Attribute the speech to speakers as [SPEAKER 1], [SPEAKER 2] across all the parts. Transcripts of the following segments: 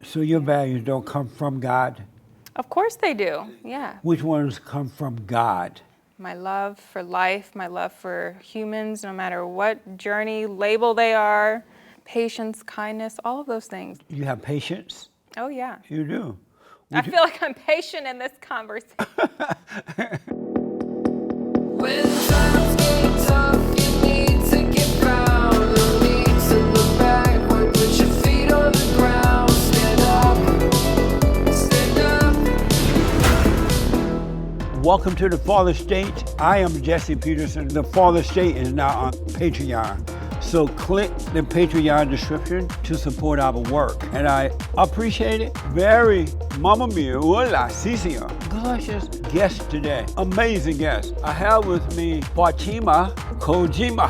[SPEAKER 1] So your values don't come from God?
[SPEAKER 2] Of course they do, yeah.
[SPEAKER 1] Which ones come from God?
[SPEAKER 2] My love for life, my love for humans, no matter what journey, label they are, patience, kindness, all of those things.
[SPEAKER 1] You have patience?
[SPEAKER 2] Oh, yeah.
[SPEAKER 1] You do.
[SPEAKER 2] I feel like I'm patient in this conversation.
[SPEAKER 3] When times get tough, you need to get round. No need to look backward, put your feet on the ground. Stand up, stand up.
[SPEAKER 1] Welcome to The Fallen State. I am Jesse Peterson. The Fallen State is now on Patreon. So click the Patreon description to support our work. And I appreciate it. Very Mamma Mia, hola, Cicia. Delicious guest today. Amazing guest. I have with me Fatima Kojima.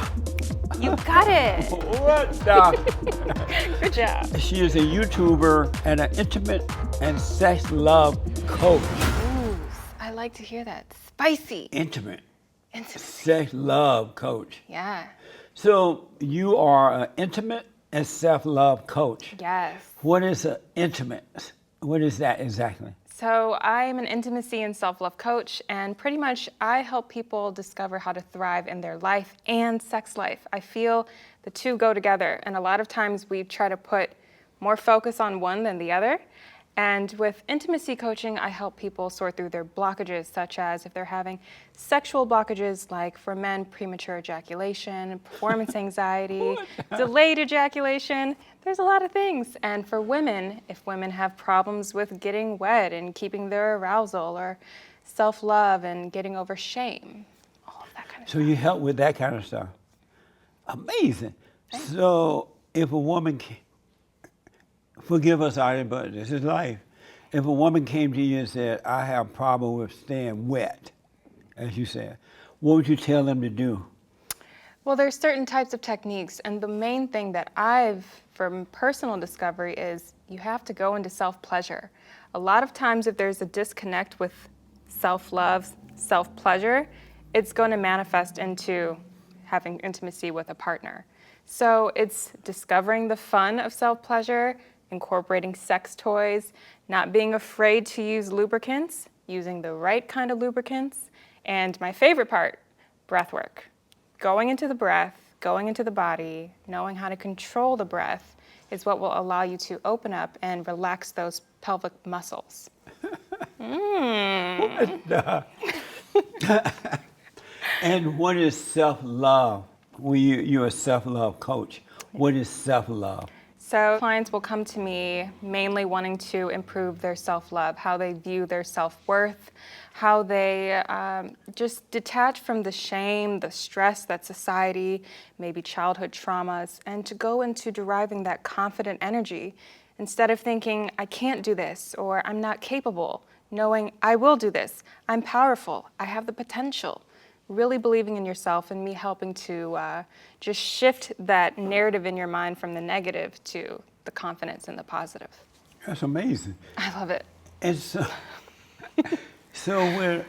[SPEAKER 2] You got it.
[SPEAKER 1] What the?
[SPEAKER 2] Good job.
[SPEAKER 1] She is a YouTuber and an intimate and sex love coach.
[SPEAKER 2] Ooh, I like to hear that. Spicy.
[SPEAKER 1] Intimate.
[SPEAKER 2] Intimacy.
[SPEAKER 1] Sex love coach.
[SPEAKER 2] Yeah.
[SPEAKER 1] So you are an intimate and self-love coach.
[SPEAKER 2] Yes.
[SPEAKER 1] What is an intimate? What is that exactly?
[SPEAKER 2] So I'm an intimacy and self-love coach, and pretty much I help people discover how to thrive in their life and sex life. I feel the two go together, and a lot of times we try to put more focus on one than the other. And with intimacy coaching, I help people sort through their blockages, such as if they're having sexual blockages, like for men, premature ejaculation, performance anxiety, delayed ejaculation. There's a lot of things. And for women, if women have problems with getting wet and keeping their arousal, or self-love and getting over shame, all of that kind of
[SPEAKER 1] So
[SPEAKER 2] stuff.
[SPEAKER 1] you help with that kind of stuff. Amazing. So if a woman, forgive us, but this is life. If a woman came to you and said, I have a problem with staying wet, as you said, what would you tell them to do?
[SPEAKER 2] Well, there's certain types of techniques, and the main thing that from personal discovery, is you have to go into self-pleasure. A lot of times if there's a disconnect with self-love, self-pleasure, it's going to manifest into having intimacy with a partner. So it's discovering the fun of self-pleasure, incorporating sex toys, not being afraid to use lubricants, using the right kind of lubricants, and my favorite part, breath work. Going into the breath, going into the body, knowing how to control the breath is what will allow you to open up and relax those pelvic muscles.
[SPEAKER 1] And what is self-love? You're a self-love coach. What is self-love?
[SPEAKER 2] So clients will come to me mainly wanting to improve their self-love, how they view their self-worth, how they just detach from the shame, the stress that society, maybe childhood traumas, and to go into deriving that confident energy instead of thinking, I can't do this, or I'm not capable, knowing I will do this, I'm powerful, I have the potential. Really believing in yourself, and me helping to just shift that narrative in your mind from the negative to the confidence and the positive.
[SPEAKER 1] That's amazing.
[SPEAKER 2] I love it.
[SPEAKER 1] And so,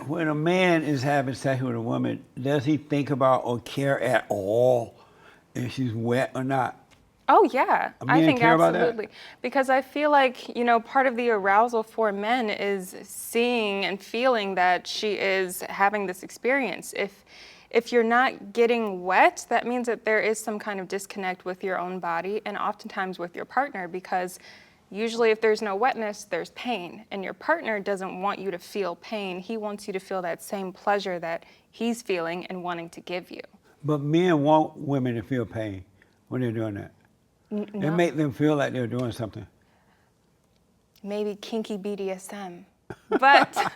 [SPEAKER 1] when a man is having sex with a woman, does he think about or care at all if she's wet or not?
[SPEAKER 2] Oh yeah, I think
[SPEAKER 1] care about that?
[SPEAKER 2] absolutely. Because I feel like, part of the arousal for men is seeing and feeling that she is having this experience. If you're not getting wet, that means that there is some kind of disconnect with your own body, and oftentimes with your partner, because usually if there's no wetness, there's pain, and your partner doesn't want you to feel pain. He wants you to feel that same pleasure that he's feeling and wanting to give you.
[SPEAKER 1] But men want women to feel pain when they're doing that. It
[SPEAKER 2] No.
[SPEAKER 1] make them feel like they're doing something.
[SPEAKER 2] Maybe kinky BDSM. But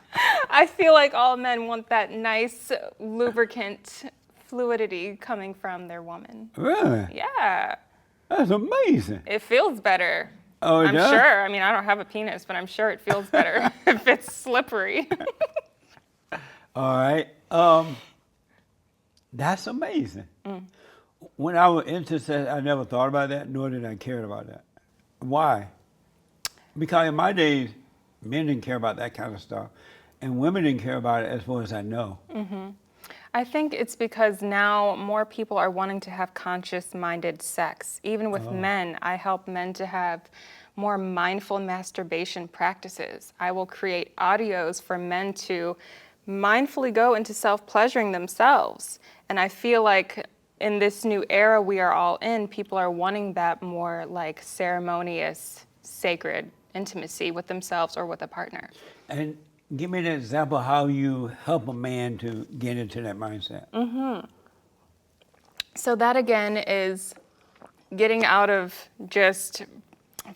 [SPEAKER 2] I feel like all men want that nice lubricant fluidity coming from their woman.
[SPEAKER 1] Really?
[SPEAKER 2] Yeah,
[SPEAKER 1] That's amazing.
[SPEAKER 2] it feels better.
[SPEAKER 1] Oh, it
[SPEAKER 2] I'm
[SPEAKER 1] does?
[SPEAKER 2] sure. I mean, I don't have a penis, but I'm sure it feels better if it's slippery.
[SPEAKER 1] All right. That's amazing. When I was into sex, I never thought about that, nor did I care about that. Why? Because in my days, men didn't care about that kind of stuff, and women didn't care about it as far as I know.
[SPEAKER 2] I think it's because now more people are wanting to have conscious-minded sex. Even with men, I help men to have more mindful masturbation practices. I will create audios for men to mindfully go into self-pleasuring themselves. And I feel like in this new era we are all in, people are wanting that more like ceremonious, sacred intimacy with themselves or with a partner.
[SPEAKER 1] And give me an example how you help a man to get into that mindset.
[SPEAKER 2] So that again is getting out of just,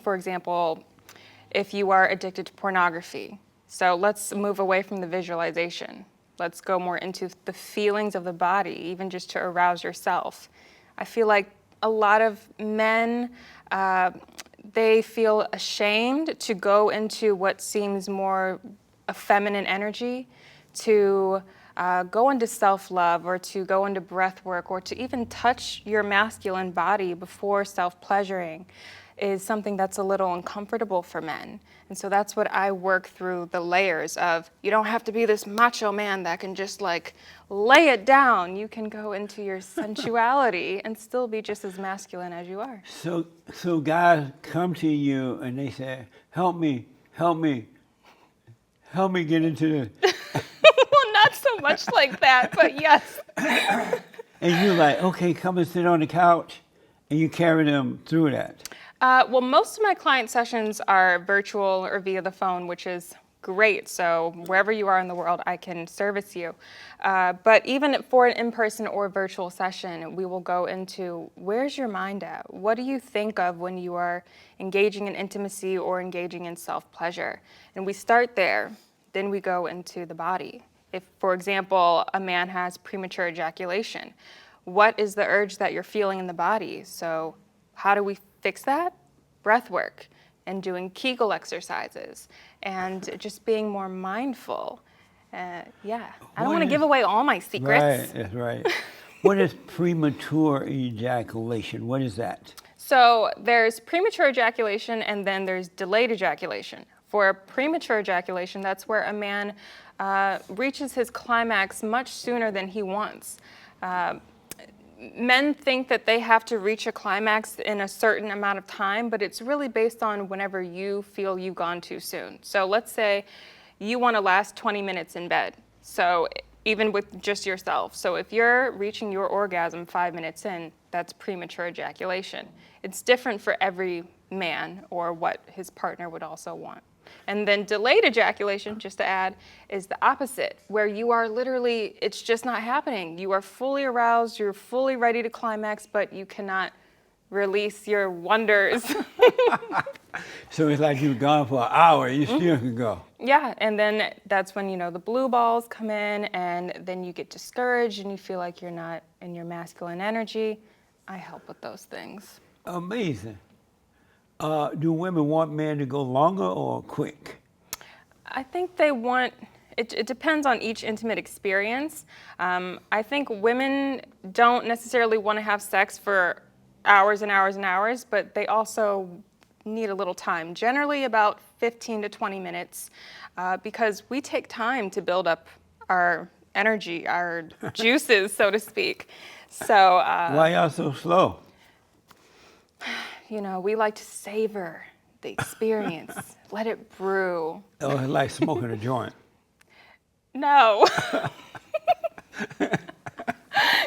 [SPEAKER 2] for example, if you are addicted to pornography. So let's move away from the visualization. Let's go more into the feelings of the body, even just to arouse yourself. I feel like a lot of men, they feel ashamed to go into what seems more a feminine energy, to go into self-love or to go into breath work or to even touch your masculine body before self-pleasuring is something that's a little uncomfortable for men. And so that's what I work through the layers of. You don't have to be this macho man that can just like lay it down. You can go into your sensuality and still be just as masculine as you are.
[SPEAKER 1] So guys come to you and they say, help me get into the...
[SPEAKER 2] Well, not so much like that, but yes.
[SPEAKER 1] And you're like, okay, come and sit on the couch, and you carry them through that.
[SPEAKER 2] Well, most of my client sessions are virtual or via the phone, which is great. So wherever you are in the world, I can service you. But even for an in-person or virtual session, we will go into where's your mind at? What do you think of when you are engaging in intimacy or engaging in self-pleasure? And we start there, then we go into the body. If, for example, a man has premature ejaculation, what is the urge that you're feeling in the body? So how do we fix that? Breath work and doing Kegel exercises and just being more mindful. I don't want to give away all my secrets.
[SPEAKER 1] Right, that's right. What is premature ejaculation? What is that?
[SPEAKER 2] So there's premature ejaculation and then there's delayed ejaculation. For premature ejaculation, that's where a man reaches his climax much sooner than he wants. Men think that they have to reach a climax in a certain amount of time, but it's really based on whenever you feel you've gone too soon. So let's say you want to last 20 minutes in bed. So even with just yourself. So if you're reaching your orgasm 5 minutes in, that's premature ejaculation. It's different for every man or what his partner would also want. And then delayed ejaculation, just to add, is the opposite, where you are literally, it's just not happening. You are fully aroused, you're fully ready to climax, but you cannot release your wonders.
[SPEAKER 1] So it's like you've gone for an hour, you still can go.
[SPEAKER 2] Yeah, and then that's when, the blue balls come in, and then you get discouraged and you feel like you're not in your masculine energy. I help with those things.
[SPEAKER 1] Amazing. Do women want men to go longer or quick?
[SPEAKER 2] I think they want, it depends on each intimate experience. I think women don't necessarily want to have sex for hours and hours and hours, but they also need a little time, generally about 15 to 20 minutes, because we take time to build up our energy, our juices, so to speak. So
[SPEAKER 1] Why y'all so slow?
[SPEAKER 2] We like to savor the experience, let it brew.
[SPEAKER 1] Oh, it's like smoking a joint.
[SPEAKER 2] No.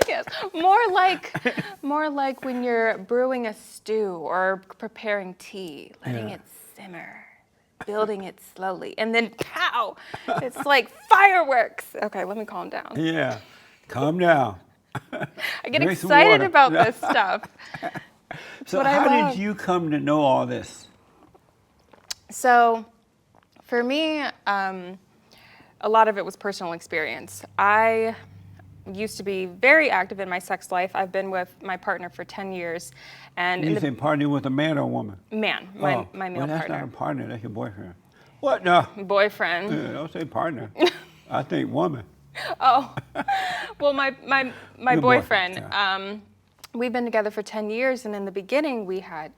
[SPEAKER 2] Yes, more like when you're brewing a stew or preparing tea, letting it simmer, building it slowly, and then pow, it's like fireworks. Okay, let me calm down.
[SPEAKER 1] Yeah, calm down.
[SPEAKER 2] I get
[SPEAKER 1] Drink some
[SPEAKER 2] excited
[SPEAKER 1] water.
[SPEAKER 2] about this stuff.
[SPEAKER 1] So
[SPEAKER 2] what I
[SPEAKER 1] how
[SPEAKER 2] love.
[SPEAKER 1] did you come to know all this?
[SPEAKER 2] So for me, a lot of it was personal experience. I used to be very active in my sex life. I've been with my partner for 10 years. And
[SPEAKER 1] You say partner with a man or a woman?
[SPEAKER 2] man, my male
[SPEAKER 1] well, that's
[SPEAKER 2] partner.
[SPEAKER 1] not a partner, that's your boyfriend. What? No.
[SPEAKER 2] Boyfriend.
[SPEAKER 1] Yeah, don't say partner. I think woman.
[SPEAKER 2] Oh, well, my
[SPEAKER 1] Your
[SPEAKER 2] boyfriend,
[SPEAKER 1] boyfriend,
[SPEAKER 2] we've been together for 10 years, and in the beginning, we had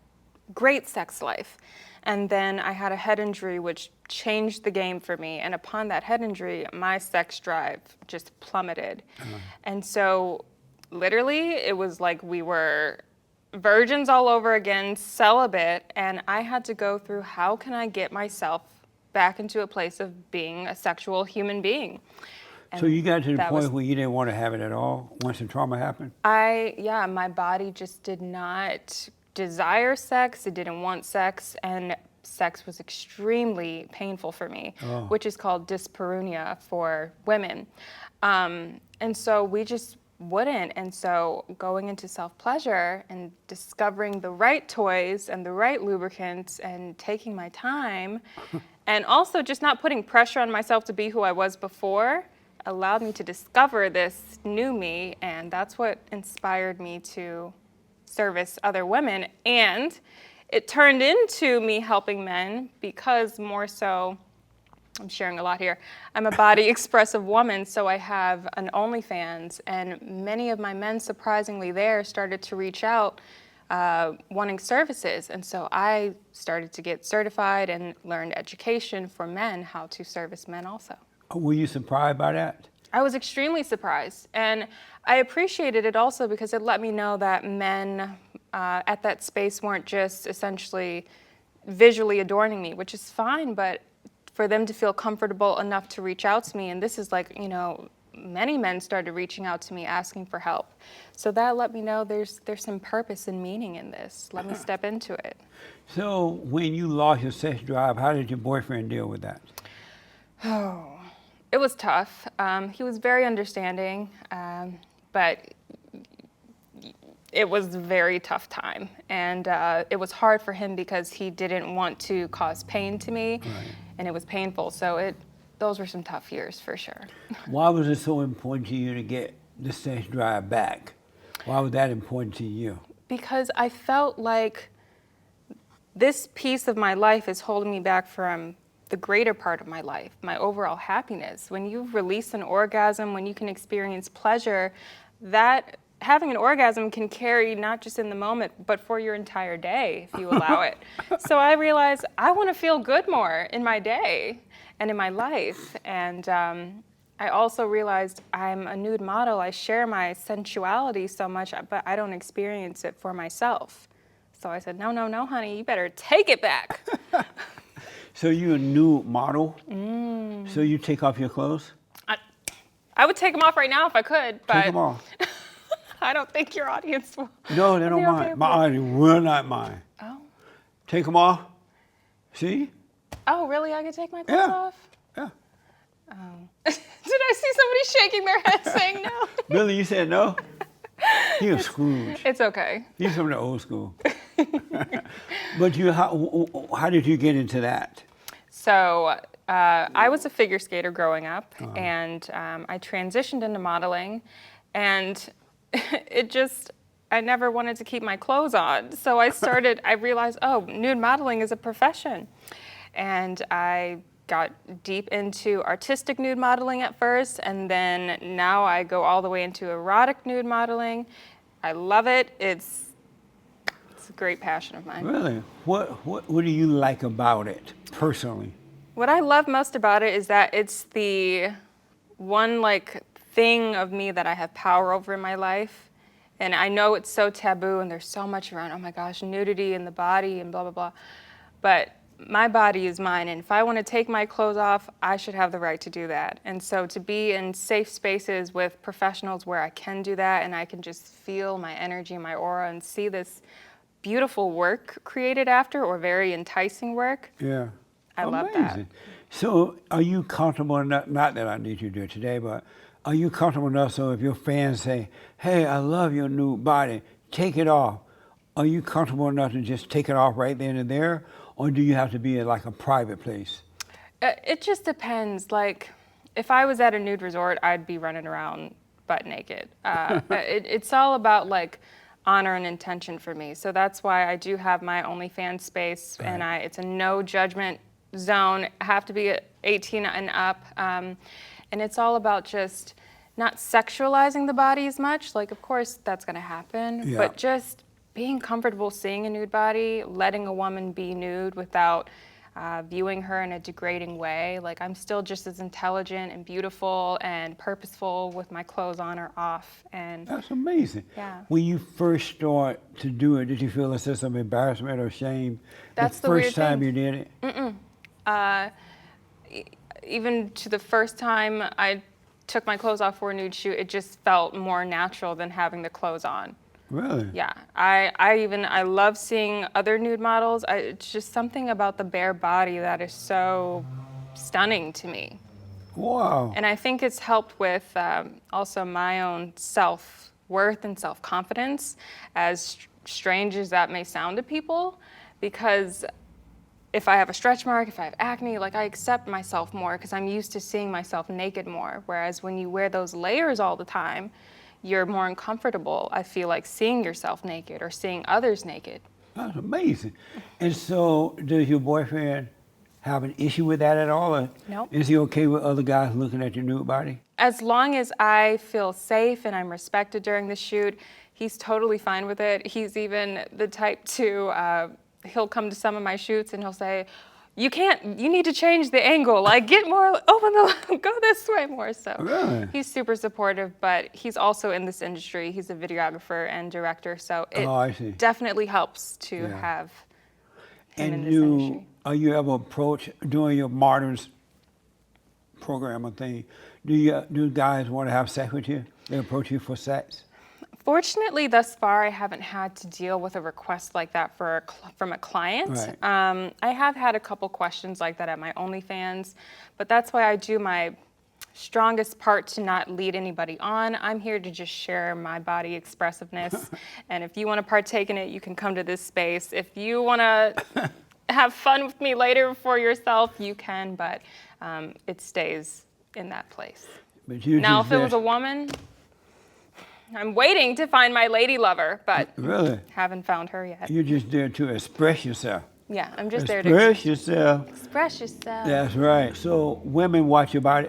[SPEAKER 2] great sex life. And then I had a head injury, which changed the game for me. And upon that head injury, my sex drive just plummeted. And so literally, it was like we were virgins all over again, celibate, and I had to go through how can I get myself back into a place of being a sexual human being.
[SPEAKER 1] So you got to the
[SPEAKER 2] that
[SPEAKER 1] point
[SPEAKER 2] was-
[SPEAKER 1] where you didn't want to have it at all once the trauma happened?
[SPEAKER 2] my body just did not desire sex, it didn't want sex, and sex was extremely painful for me, which is called dyspareunia for women. And so we just wouldn't. And so going into self-pleasure and discovering the right toys and the right lubricants and taking my time and also just not putting pressure on myself to be who I was before allowed me to discover this new me, and that's what inspired me to service other women. And it turned into me helping men because more so, I'm sharing a lot here, I'm a body expressive woman, so I have an OnlyFans, and many of my men, surprisingly there, started to reach out wanting services. And so I started to get certified and learned education for men, how to service men also.
[SPEAKER 1] Were you surprised by that?
[SPEAKER 2] I was extremely surprised, and I appreciated it also because it let me know that men at that space weren't just essentially visually adorning me, which is fine, but for them to feel comfortable enough to reach out to me, and this is like, you know, many men started reaching out to me asking for help. So that let me know there's some purpose and meaning in this. Let me step into it.
[SPEAKER 1] So when you lost your sex drive, how did your boyfriend deal with that?
[SPEAKER 2] Oh, it was tough. He was very understanding, but it was a very tough time. And it was hard for him because he didn't want to cause pain to me, and it was painful. So those were some tough years for sure.
[SPEAKER 1] Why was it so important to you to get the sex drive back? Why was that important to you?
[SPEAKER 2] Because I felt like this piece of my life is holding me back from the greater part of my life, my overall happiness. When you release an orgasm, when you can experience pleasure, that having an orgasm can carry not just in the moment, but for your entire day if you allow it. So I realized I want to feel good more in my day and in my life. And I also realized I'm a nude model. I share my sensuality so much, but I don't experience it for myself. So I said, no, honey, you better take it back.
[SPEAKER 1] So you're a nude model? So you take off your clothes?
[SPEAKER 2] I would take them off right now if I could, but
[SPEAKER 1] Take them off.
[SPEAKER 2] I don't think your audience will.
[SPEAKER 1] No, they don't
[SPEAKER 2] be okay
[SPEAKER 1] mind.
[SPEAKER 2] with
[SPEAKER 1] My
[SPEAKER 2] it.
[SPEAKER 1] audience will not mind.
[SPEAKER 2] Oh.
[SPEAKER 1] Take them off. See?
[SPEAKER 2] Oh, really? I could take my clothes
[SPEAKER 1] Yeah.
[SPEAKER 2] off?
[SPEAKER 1] Yeah.
[SPEAKER 2] Did I see somebody shaking their head saying no?
[SPEAKER 1] Billy, you said no? He was Scrooge.
[SPEAKER 2] It's okay.
[SPEAKER 1] He's from the old school. But how did you get into that?
[SPEAKER 2] So I was a figure skater growing up, and I transitioned into modeling, and I never wanted to keep my clothes on. So I realized, nude modeling is a profession. And I got deep into artistic nude modeling at first, and then now I go all the way into erotic nude modeling. I love it. It's a great passion of mine.
[SPEAKER 1] Really? What do you like about it, personally?
[SPEAKER 2] What I love most about it is that it's the one thing of me that I have power over in my life. And I know it's so taboo and there's so much around, oh my gosh, nudity in the body and blah, blah, blah. But my body is mine, and if I want to take my clothes off, I should have the right to do that. And so to be in safe spaces with professionals where I can do that and I can just feel my energy, my aura, and see this beautiful work created after, or very enticing work,
[SPEAKER 1] Yeah.
[SPEAKER 2] I love that.
[SPEAKER 1] So are you comfortable enough, not that I need you to do it today, but are you comfortable enough so if your fans say, hey, I love your nude body, take it off, are you comfortable enough to just take it off right then and there? Or do you have to be in a private place?
[SPEAKER 2] It just depends. If I was at a nude resort, I'd be running around butt naked. It's all about honor and intention for me. So that's why I do have my OnlyFans space, and it's a no judgment zone. I have to be 18 and up. And it's all about just not sexualizing the body as much. Of course, that's going to happen, but just being comfortable seeing a nude body, letting a woman be nude without viewing her in a degrading way. Like, I'm still just as intelligent and beautiful and purposeful with my clothes on or off. And
[SPEAKER 1] That's amazing.
[SPEAKER 2] Yeah.
[SPEAKER 1] When you first start to do it, did you feel a sense of embarrassment or shame
[SPEAKER 2] That's the
[SPEAKER 1] first
[SPEAKER 2] weird
[SPEAKER 1] time
[SPEAKER 2] thing.
[SPEAKER 1] you did it?
[SPEAKER 2] Even to the first time I took my clothes off for a nude shoot, it just felt more natural than having the clothes on.
[SPEAKER 1] Really?
[SPEAKER 2] Yeah, I love seeing other nude models. It's just something about the bare body that is so stunning to me.
[SPEAKER 1] Wow.
[SPEAKER 2] And I think it's helped with also my own self-worth and self-confidence, as strange as that may sound to people, because if I have a stretch mark, if I have acne, like, I accept myself more because I'm used to seeing myself naked more. Whereas when you wear those layers all the time, you're more uncomfortable, I feel like, seeing yourself naked or seeing others naked.
[SPEAKER 1] That's amazing. And so, does your boyfriend have an issue with that at all? Or
[SPEAKER 2] Nope.
[SPEAKER 1] is he okay with other guys looking at your nude body?
[SPEAKER 2] As long as I feel safe and I'm respected during the shoot, he's totally fine with it. He's even the type to, he'll come to some of my shoots and he'll say, you need to change the angle, like, get more, go this way more. So
[SPEAKER 1] Really?
[SPEAKER 2] he's super supportive, but he's also in this industry. He's a videographer and director, so it
[SPEAKER 1] I see.
[SPEAKER 2] definitely helps to
[SPEAKER 1] Yeah.
[SPEAKER 2] have him in
[SPEAKER 1] And
[SPEAKER 2] this industry.
[SPEAKER 1] are you ever approached doing your martyrs program or thing? Do guys want to have sex with you? They approach you for sex?
[SPEAKER 2] Fortunately, thus far, I haven't had to deal with a request like that from a client.
[SPEAKER 1] Right.
[SPEAKER 2] I have had a couple questions like that at my OnlyFans, but that's why I do my strongest part to not lead anybody on. I'm here to just share my body expressiveness, and if you want to partake in it, you can come to this space. If you want to have fun with me later for yourself, you can, but it stays in that place.
[SPEAKER 1] But you
[SPEAKER 2] Now,
[SPEAKER 1] just
[SPEAKER 2] if it was a
[SPEAKER 1] there-
[SPEAKER 2] woman, I'm waiting to find my lady lover, but
[SPEAKER 1] Really?
[SPEAKER 2] haven't found her yet.
[SPEAKER 1] You're just there to express yourself.
[SPEAKER 2] Yeah, I'm just there to
[SPEAKER 1] Express yourself.
[SPEAKER 2] express yourself.
[SPEAKER 1] That's right. So women watch your body,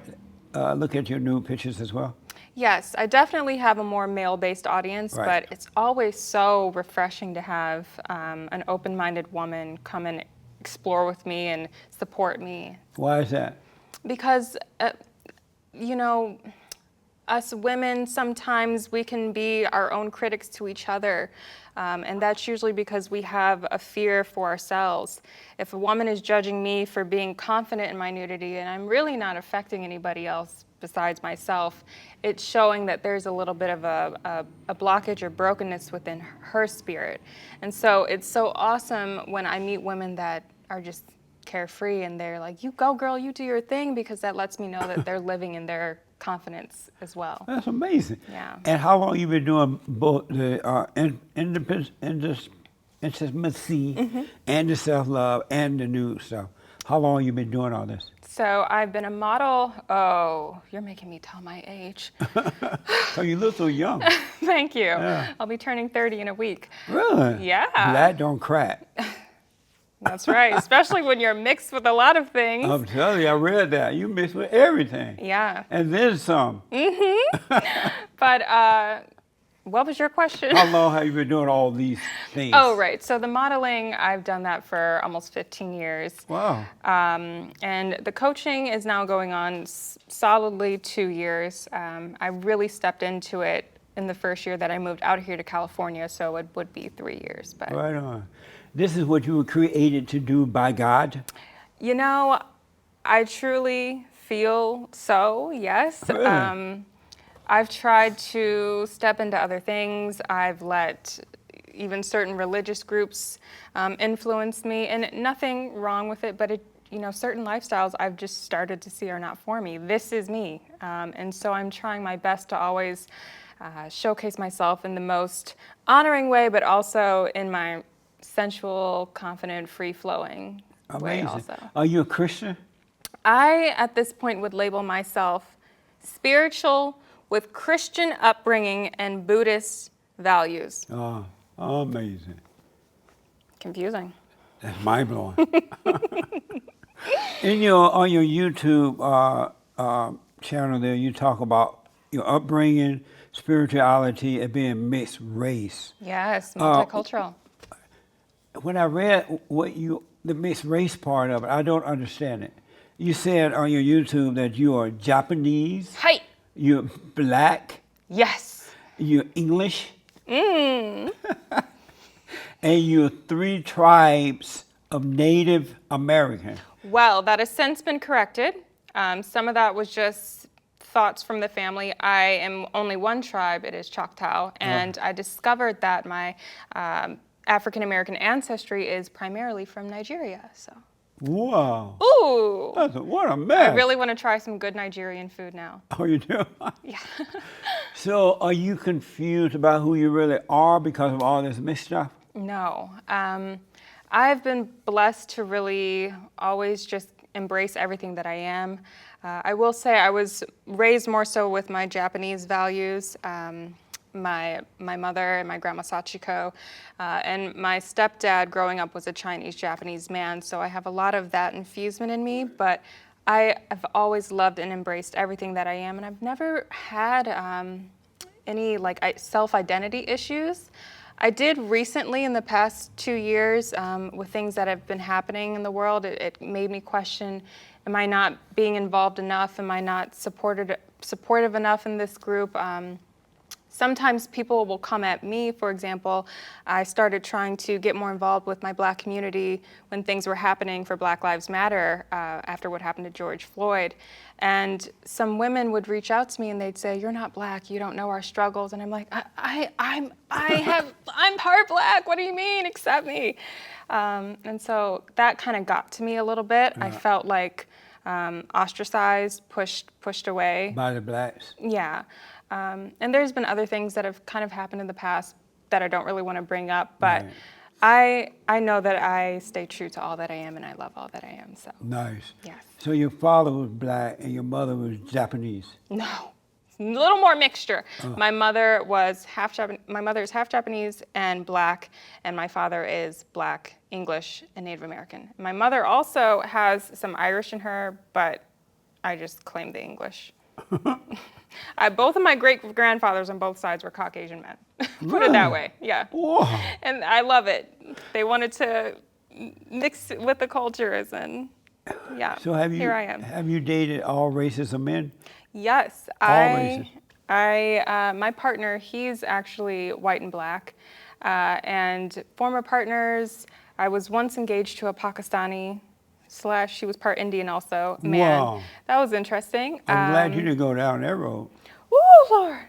[SPEAKER 1] look at your nude pictures as well?
[SPEAKER 2] Yes, I definitely have a more male-based audience,
[SPEAKER 1] Right.
[SPEAKER 2] but it's always so refreshing to have an open-minded woman come and explore with me and support me.
[SPEAKER 1] Why is that?
[SPEAKER 2] Because, you know, us women, sometimes we can be our own critics to each other. And that's usually because we have a fear for ourselves. If a woman is judging me for being confident in my nudity and I'm really not affecting anybody else besides myself, it's showing that there's a little bit of a blockage or brokenness within her spirit. And so it's so awesome when I meet women that are just carefree and they're like, you go girl, you do your thing, because that lets me know that they're living in their confidence as well.
[SPEAKER 1] That's amazing.
[SPEAKER 2] Yeah.
[SPEAKER 1] And how long you been doing both the intimacy and the self-love and the nude stuff? How long you been doing all this?
[SPEAKER 2] So I've been a model. Oh, you're making me tell my age.
[SPEAKER 1] Oh, you look so young.
[SPEAKER 2] Thank you.
[SPEAKER 1] Yeah.
[SPEAKER 2] I'll be turning 30 in a week.
[SPEAKER 1] Really?
[SPEAKER 2] Yeah.
[SPEAKER 1] That don't crack.
[SPEAKER 2] That's right, especially when you're mixed with a lot of things.
[SPEAKER 1] I'm telling you, I read that. You mix with everything.
[SPEAKER 2] Yeah.
[SPEAKER 1] And then some.
[SPEAKER 2] But what was your question?
[SPEAKER 1] How long have you been doing all these things?
[SPEAKER 2] Oh, right. So the modeling, I've done that for almost 15 years.
[SPEAKER 1] Wow.
[SPEAKER 2] And the coaching is now going on solidly 2 years. I really stepped into it in the first year that I moved out here to California, so it would be 3 years. But
[SPEAKER 1] Right on. This is what you were created to do by God?
[SPEAKER 2] you know, I truly feel so, yes.
[SPEAKER 1] Really?
[SPEAKER 2] I've tried to step into other things. I've let even certain religious groups influence me, and nothing wrong with it, but it, you know, certain lifestyles I've just started to see are not for me. This is me. And so I'm trying my best to always showcase myself in the most honoring way, but also in my sensual, confident, free-flowing way
[SPEAKER 1] Amazing.
[SPEAKER 2] also.
[SPEAKER 1] Are you a Christian?
[SPEAKER 2] I, at this point, would label myself spiritual with Christian upbringing and Buddhist values.
[SPEAKER 1] Oh, amazing.
[SPEAKER 2] Confusing.
[SPEAKER 1] That's mind blowing. On your YouTube channel there, you talk about your upbringing, spirituality, and being mixed race.
[SPEAKER 2] Yes, multicultural.
[SPEAKER 1] When I read what you the mixed race part of it. I don't understand it. You said on your YouTube that you are Japanese,
[SPEAKER 2] Hi.
[SPEAKER 1] you're black,
[SPEAKER 2] Yes.
[SPEAKER 1] you're English, and you're 3 tribes of Native American.
[SPEAKER 2] Well, that has since been corrected. Some of that was just thoughts from the family. I am only one tribe, it is Choctaw, and I discovered that my African American ancestry is primarily from Nigeria. So,
[SPEAKER 1] Wow.
[SPEAKER 2] ooh,
[SPEAKER 1] What a mess.
[SPEAKER 2] I really want to try some good Nigerian food now.
[SPEAKER 1] Oh, you do?
[SPEAKER 2] Yeah.
[SPEAKER 1] So are you confused about who you really are because of all this mixed stuff?
[SPEAKER 2] No. I've been blessed to really always just embrace everything that I am. I will say I was raised more so with my Japanese values. My mother and my grandma Sachiko, and my stepdad growing up was a Chinese-Japanese man, so I have a lot of that infusement in me, but I've always loved and embraced everything that I am, and I've never had any self-identity issues. I did recently in the past 2 years with things that have been happening in the world. It made me question, am I not being involved enough? Am I not supportive enough in this group? Sometimes people will come at me. For example, I started trying to get more involved with my Black community when things were happening for Black Lives Matter after what happened to George Floyd. And some women would reach out to me and they'd say, "You're not Black, you don't know our struggles." And I'm like, I'm part Black, what do you mean, accept me? And so that kind of got to me a little bit. I felt like ostracized, pushed away.
[SPEAKER 1] By the blacks?
[SPEAKER 2] Yeah. And there's been other things that have kind of happened in the past that I don't really want to bring up, but I know that I stay true to all that I am and I love all that I am, so.
[SPEAKER 1] Nice.
[SPEAKER 2] Yes.
[SPEAKER 1] So your father was black and your mother was Japanese?
[SPEAKER 2] No, a little more mixture. My mother was my mother is half Japanese and Black, and my father is Black, English, and Native American. My mother also has some Irish in her, but I just claim the English. Both of my great-grandfathers on both sides were Caucasian men. Put it that way, yeah.
[SPEAKER 1] Whoa.
[SPEAKER 2] And I love it. They wanted to mix it with the cultures, and yeah,
[SPEAKER 1] So
[SPEAKER 2] here I am.
[SPEAKER 1] have you dated all races of men?
[SPEAKER 2] Yes,
[SPEAKER 1] races.
[SPEAKER 2] my partner, he's actually white and Black, and former partners, I was once engaged to a Pakistani / she was part Indian also, man.
[SPEAKER 1] Wow.
[SPEAKER 2] That was interesting.
[SPEAKER 1] I'm glad you didn't go down that road.
[SPEAKER 2] Woo, Lord.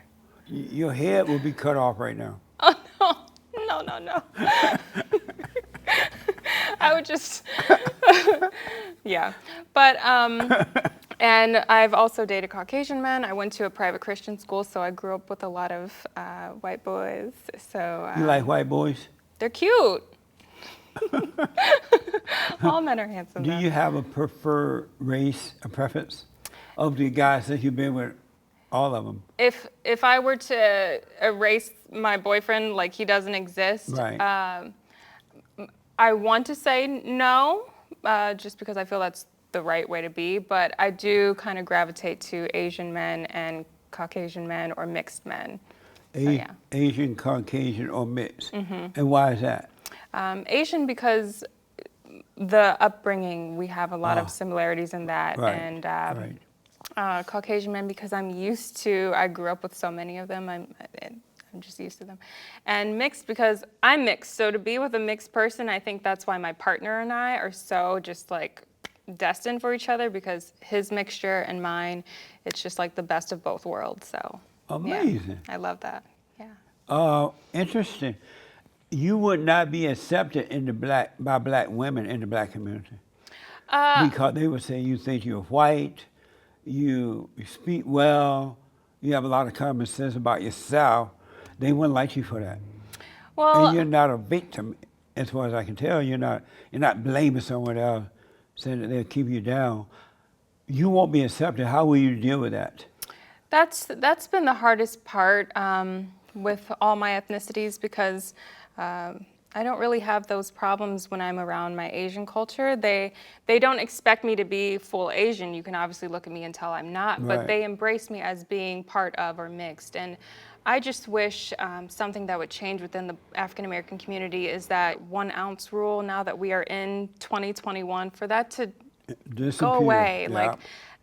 [SPEAKER 1] Your head will be cut off right now.
[SPEAKER 2] Oh, no. I would just, yeah. But, and I've also dated Caucasian men. I went to a private Christian school, so I grew up with a lot of white boys. So
[SPEAKER 1] You like white boys?
[SPEAKER 2] they're cute. All men are handsome.
[SPEAKER 1] Do
[SPEAKER 2] though.
[SPEAKER 1] you have a preferred race, a preference of the guys that you've been with? All of them.
[SPEAKER 2] If I were to erase my boyfriend like he doesn't exist,
[SPEAKER 1] Right.
[SPEAKER 2] I want to say no, just because I feel that's the right way to be, but I do kind of gravitate to Asian men and Caucasian men or mixed men. So, yeah.
[SPEAKER 1] Asian, Caucasian, or mixed. And why is that?
[SPEAKER 2] Asian because the upbringing, we have a lot of similarities in that.
[SPEAKER 1] Right,
[SPEAKER 2] And
[SPEAKER 1] right.
[SPEAKER 2] Caucasian men because I grew up with so many of them. I'm just used to them. And mixed because I'm mixed. So to be with a mixed person, I think that's why my partner and I are so just like destined for each other, because his mixture and mine, it's just like the best of both worlds. So
[SPEAKER 1] Amazing.
[SPEAKER 2] yeah, I love that. Yeah.
[SPEAKER 1] Interesting. You would not be accepted by black women in the black community because they would say you think you're white, you speak well, you have a lot of common sense about yourself. They wouldn't like you for that.
[SPEAKER 2] Well,
[SPEAKER 1] And you're not a victim, as far as I can tell. You're not blaming someone else, saying that they'll keep you down. You won't be accepted. How will you deal with that?
[SPEAKER 2] That's been the hardest part with all my ethnicities, because I I don't really have those problems when I'm around my Asian culture. They don't expect me to be full Asian. You can obviously look at me and tell I'm not, but
[SPEAKER 1] Right.
[SPEAKER 2] they embrace me as being part of or mixed. And I just wish something that would change within the African American community is that 1 ounce rule. Now that we are in 2021, for that to
[SPEAKER 1] Disappear.
[SPEAKER 2] go away.
[SPEAKER 1] Yeah.
[SPEAKER 2] Like,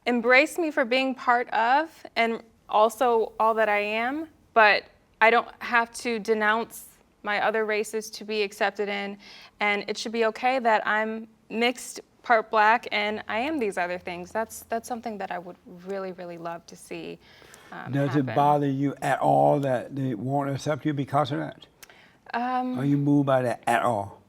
[SPEAKER 2] embrace me for being part of and also all that I am, but I don't have to denounce my other races to be accepted in, and it should be okay that I'm mixed, part black, and I am these other things. That's something that I would really, really love to see
[SPEAKER 1] Does
[SPEAKER 2] happen.
[SPEAKER 1] it bother you at all that they won't accept you because of that? Are you moved by that at all?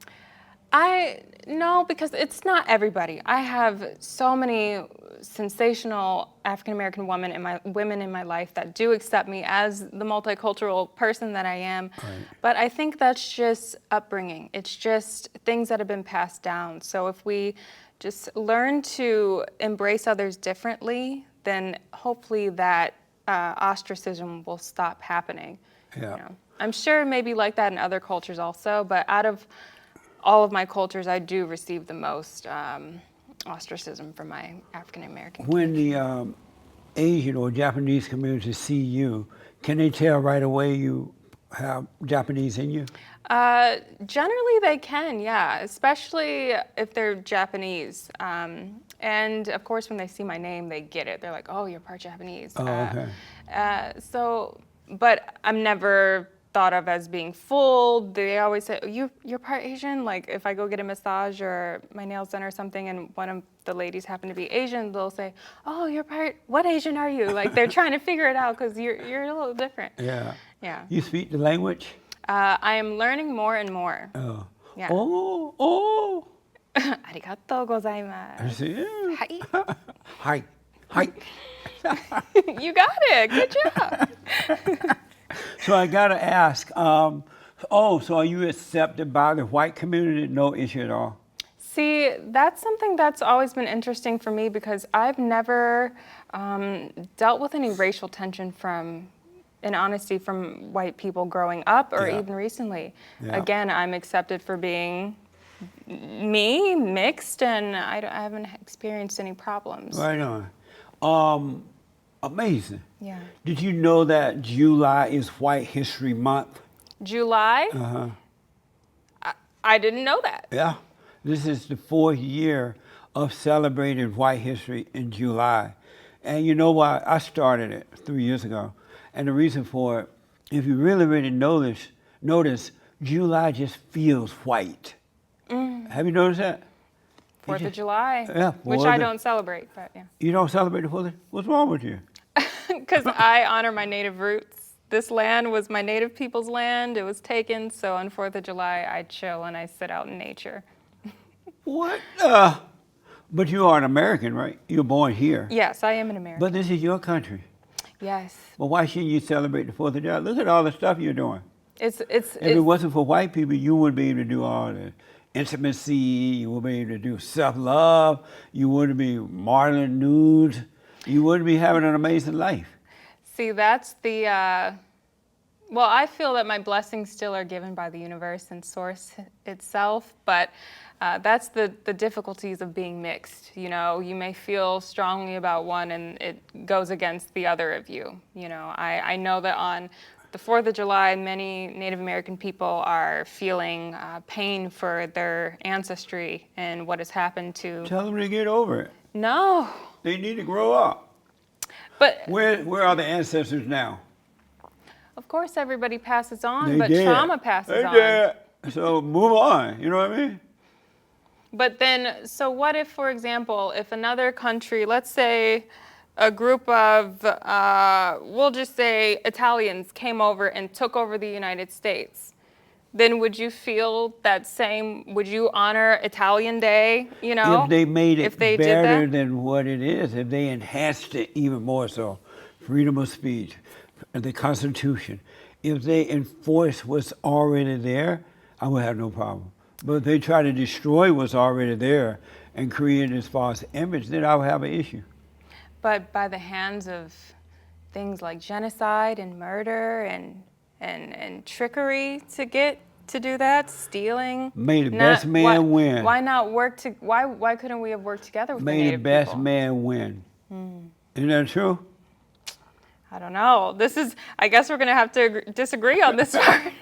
[SPEAKER 2] No, because it's not everybody. I have so many sensational African American women in my life that do accept me as the multicultural person that I am.
[SPEAKER 1] Right.
[SPEAKER 2] But I think that's just upbringing. It's just things that have been passed down. So if we just learn to embrace others differently, then hopefully that ostracism will stop happening.
[SPEAKER 1] Yeah.
[SPEAKER 2] You know? I'm sure it may be like that in other cultures also, but out of all of my cultures, I do receive the most ostracism from my African American.
[SPEAKER 1] When the Asian or Japanese community see you, can they tell right away you have Japanese in you?
[SPEAKER 2] Generally, they can, yeah, especially if they're Japanese. And of course, when they see my name, they get it. They're like, "Oh, you're part Japanese."
[SPEAKER 1] Oh, okay.
[SPEAKER 2] But I'm never thought of as being full. They always say, "Oh, you're part Asian." Like if I go get a massage or my nails done or something, and one of the ladies happen to be Asian, they'll say, "Oh, you're part. What Asian are you?" Like they're trying to figure it out because you're a little different.
[SPEAKER 1] Yeah.
[SPEAKER 2] Yeah.
[SPEAKER 1] You speak the language?
[SPEAKER 2] I am learning more and more.
[SPEAKER 1] Oh.
[SPEAKER 2] Yeah.
[SPEAKER 1] Oh.
[SPEAKER 2] ありがとうございま
[SPEAKER 1] I
[SPEAKER 2] す。
[SPEAKER 1] see. Yeah.
[SPEAKER 2] はい。
[SPEAKER 1] Hi.
[SPEAKER 2] You got it. Good job.
[SPEAKER 1] So I gotta ask, so are you accepted by the white community? No issue at all?
[SPEAKER 2] See, that's something that's always been interesting for me because I've never dealt with any racial tension in honesty, from white people growing up or
[SPEAKER 1] Yeah.
[SPEAKER 2] even recently.
[SPEAKER 1] Yeah.
[SPEAKER 2] Again, I'm accepted for being me, mixed, and I haven't experienced any problems.
[SPEAKER 1] Right on. Amazing.
[SPEAKER 2] Yeah.
[SPEAKER 1] Did you know that July is White History Month?
[SPEAKER 2] July?
[SPEAKER 1] Uh-huh.
[SPEAKER 2] I didn't know that.
[SPEAKER 1] Yeah. This is the 4th year of celebrating white history in July. And you know why? I started it 3 years ago. And the reason for it, if you really notice, July just feels white. Have you noticed that?
[SPEAKER 2] 4th of July.
[SPEAKER 1] Yeah,
[SPEAKER 2] Which
[SPEAKER 1] 4th
[SPEAKER 2] I
[SPEAKER 1] of-
[SPEAKER 2] don't celebrate, but yeah.
[SPEAKER 1] You don't celebrate the 4th? What's wrong with you?
[SPEAKER 2] Because I honor my native roots. This land was my native people's land. It was taken, so on 4th of July, I chill and I sit out in nature.
[SPEAKER 1] What? But you are an American, right? You're born here.
[SPEAKER 2] Yes, I am an American.
[SPEAKER 1] But this is your country.
[SPEAKER 2] Yes.
[SPEAKER 1] Well, why shouldn't you celebrate the 4th of July? Look at all the stuff you're doing.
[SPEAKER 2] It's
[SPEAKER 1] If it wasn't for white people, you wouldn't be able to do all the intimacy, you wouldn't be able to do self-love, you wouldn't be modeling nudes, you wouldn't be having an amazing life.
[SPEAKER 2] See, that's the, well, I feel that my blessings still are given by the universe and source itself, but that's the difficulties of being mixed. You know, you may feel strongly about one and it goes against the other of you. You know, I know that on the 4th of July, many Native American people are feeling pain for their ancestry and what has happened to...
[SPEAKER 1] Tell them to get over it.
[SPEAKER 2] No.
[SPEAKER 1] They need to grow up.
[SPEAKER 2] But
[SPEAKER 1] Where are the ancestors now?
[SPEAKER 2] of course everybody passes on,
[SPEAKER 1] They
[SPEAKER 2] but
[SPEAKER 1] dead.
[SPEAKER 2] trauma passes
[SPEAKER 1] They
[SPEAKER 2] on.
[SPEAKER 1] dead. So move on, you know what I mean?
[SPEAKER 2] But then, so what if, for example, if another country, let's say a group of, we'll just say Italians came over and took over the United States, then would you feel that same, would you honor Italian Day, you know?
[SPEAKER 1] If they made it
[SPEAKER 2] if they did
[SPEAKER 1] better
[SPEAKER 2] that?
[SPEAKER 1] than what it is, if they enhanced it even more so, freedom of speech, the Constitution, if they enforced what's already there, I would have no problem. But if they try to destroy what's already there and create this false image, then I would have an issue.
[SPEAKER 2] But by the hands of things like genocide and murder and trickery to get to do that, stealing.
[SPEAKER 1] May the best man win.
[SPEAKER 2] Why not work to? Why couldn't we have worked together with the
[SPEAKER 1] May the
[SPEAKER 2] Native
[SPEAKER 1] best
[SPEAKER 2] people?
[SPEAKER 1] man win. Isn't that true?
[SPEAKER 2] I don't know. I guess we're gonna have to disagree on this part,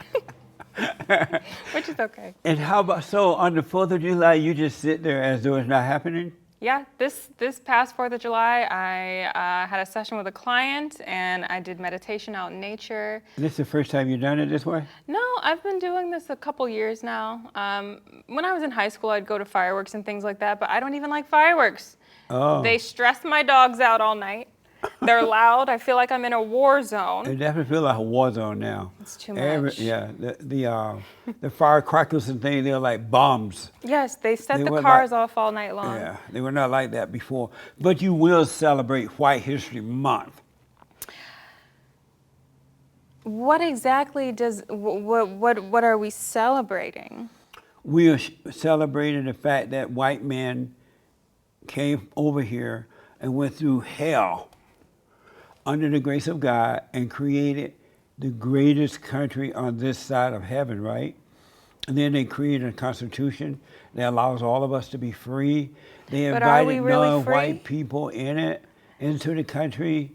[SPEAKER 2] which is okay.
[SPEAKER 1] And how about, so on the 4th of July, you just sit there as though it's not happening?
[SPEAKER 2] Yeah, this past 4th of July, I had a session with a client and I did meditation out in nature.
[SPEAKER 1] This is the first time you've done it this way?
[SPEAKER 2] No, I've been doing this a couple years now. When I was in high school, I'd go to fireworks and things like that, but I don't even like fireworks.
[SPEAKER 1] Oh.
[SPEAKER 2] They stress my dogs out all night. They're loud. I feel like I'm in a war zone.
[SPEAKER 1] It definitely feels like a war zone now.
[SPEAKER 2] It's too much.
[SPEAKER 1] The firecrackers and things, they're like bombs.
[SPEAKER 2] Yes, they set
[SPEAKER 1] They
[SPEAKER 2] the
[SPEAKER 1] were
[SPEAKER 2] cars
[SPEAKER 1] like-
[SPEAKER 2] off all night long.
[SPEAKER 1] Yeah, they were not like that before. But you will celebrate White History Month.
[SPEAKER 2] What exactly what are we celebrating?
[SPEAKER 1] We are celebrating the fact that white men came over here and went through hell under the grace of God and created the greatest country on this side of heaven, right? And then they created a constitution that allows all of us to be free. They
[SPEAKER 2] But are we
[SPEAKER 1] invited
[SPEAKER 2] really
[SPEAKER 1] non-white
[SPEAKER 2] free?
[SPEAKER 1] people into the country,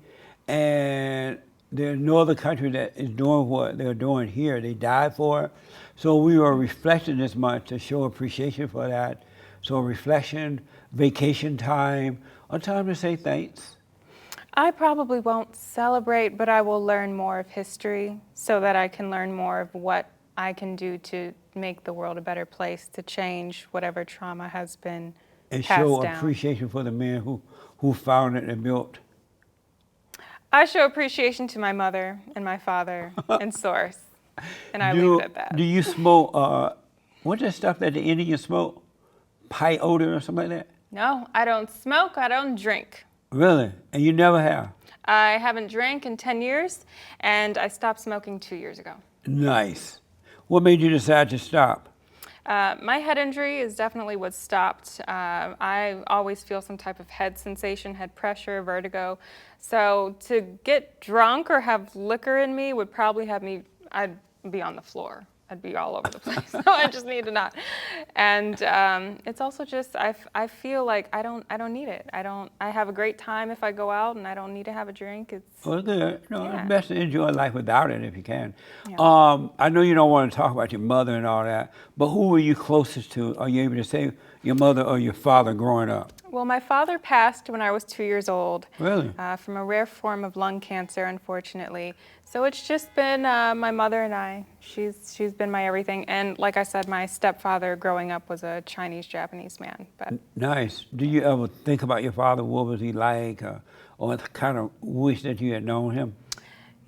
[SPEAKER 1] and there's no other country that is doing what they're doing here. They died for it. So we are reflecting this month to show appreciation for that. So reflection, vacation time, a time to say thanks.
[SPEAKER 2] I probably won't celebrate, but I will learn more of history so that I can learn more of what I can do to make the world a better place, to change whatever trauma has been
[SPEAKER 1] And
[SPEAKER 2] passed
[SPEAKER 1] show
[SPEAKER 2] down.
[SPEAKER 1] appreciation for the man who found it and built.
[SPEAKER 2] I show appreciation to my mother and my father and Source, and I leave it at that.
[SPEAKER 1] Do you smoke, what's that stuff that the Indians smoke? Peyote or something like that?
[SPEAKER 2] No, I don't smoke, I don't drink.
[SPEAKER 1] Really? And you never have?
[SPEAKER 2] I haven't drank in 10 years, and I stopped smoking 2 years ago.
[SPEAKER 1] Nice. What made you decide to stop?
[SPEAKER 2] My head injury is definitely what stopped. I always feel some type of head sensation, head pressure, vertigo. So to get drunk or have liquor in me would probably have me, I'd be on the floor. I'd be all over the place. So I just need to not. And it's also just, I feel like I don't need it. I have a great time if I go out and I don't need to have a drink. It's
[SPEAKER 1] Well, good. No,
[SPEAKER 2] Yeah.
[SPEAKER 1] it's best to enjoy life without it if you can.
[SPEAKER 2] Yeah.
[SPEAKER 1] I know you don't want to talk about your mother and all that, but who were you closest to? Are you able to say your mother or your father growing up?
[SPEAKER 2] Well, my father passed when I was 2 years old.
[SPEAKER 1] Really?
[SPEAKER 2] From a rare form of lung cancer, unfortunately. So it's just been my mother and I. She's been my everything. And like I said, my stepfather growing up was a Chinese-Japanese man. But
[SPEAKER 1] Nice. Do you ever think about your father? What was he like? Or kind of wish that you had known him?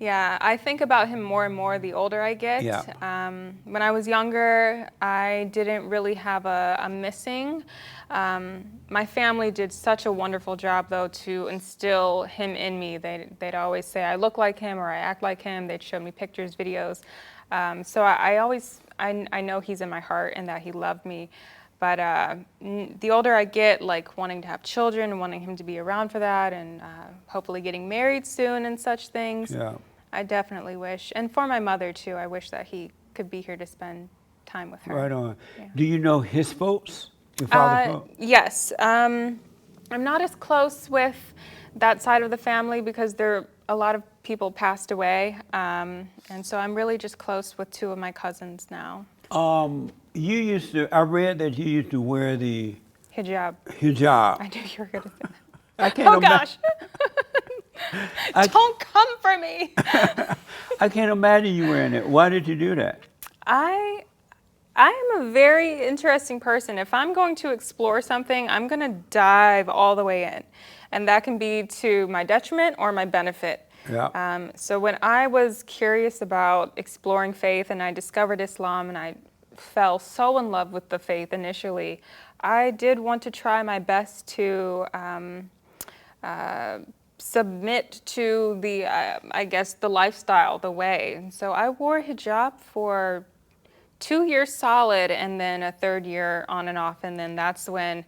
[SPEAKER 2] yeah, I think about him more and more the older I get.
[SPEAKER 1] Yeah.
[SPEAKER 2] When I was younger, I didn't really have a missing. My family did such a wonderful job, though, to instill him in me. They'd always say I look like him or I act like him. They'd show me pictures, videos. So I know he's in my heart and that he loved me. But the older I get, like wanting to have children, wanting him to be around for that, and hopefully getting married soon and such things,
[SPEAKER 1] Yeah.
[SPEAKER 2] I definitely wish. And for my mother, too, I wish that he could be here to spend time with her.
[SPEAKER 1] Right on.
[SPEAKER 2] Yeah.
[SPEAKER 1] Do you know his folks? Your father's folks?
[SPEAKER 2] Yes. I'm not as close with that side of the family because a lot of people passed away. And so I'm really just close with two of my cousins now.
[SPEAKER 1] I read that you used to wear the
[SPEAKER 2] Hijab.
[SPEAKER 1] hijab.
[SPEAKER 2] I knew you were going to say that.
[SPEAKER 1] I can't
[SPEAKER 2] Oh,
[SPEAKER 1] ima-
[SPEAKER 2] gosh. Don't come for me.
[SPEAKER 1] I can't imagine you wearing it. Why did you do that?
[SPEAKER 2] I am a very interesting person. If I'm going to explore something, I'm going to dive all the way in. And that can be to my detriment or my benefit.
[SPEAKER 1] Yeah.
[SPEAKER 2] So when I was curious about exploring faith and I discovered Islam and I fell so in love with the faith initially, I did want to try my best to submit to the, I guess, the lifestyle, the way. And so I wore hijab for 2 years solid and then a third year on and off. And then that's when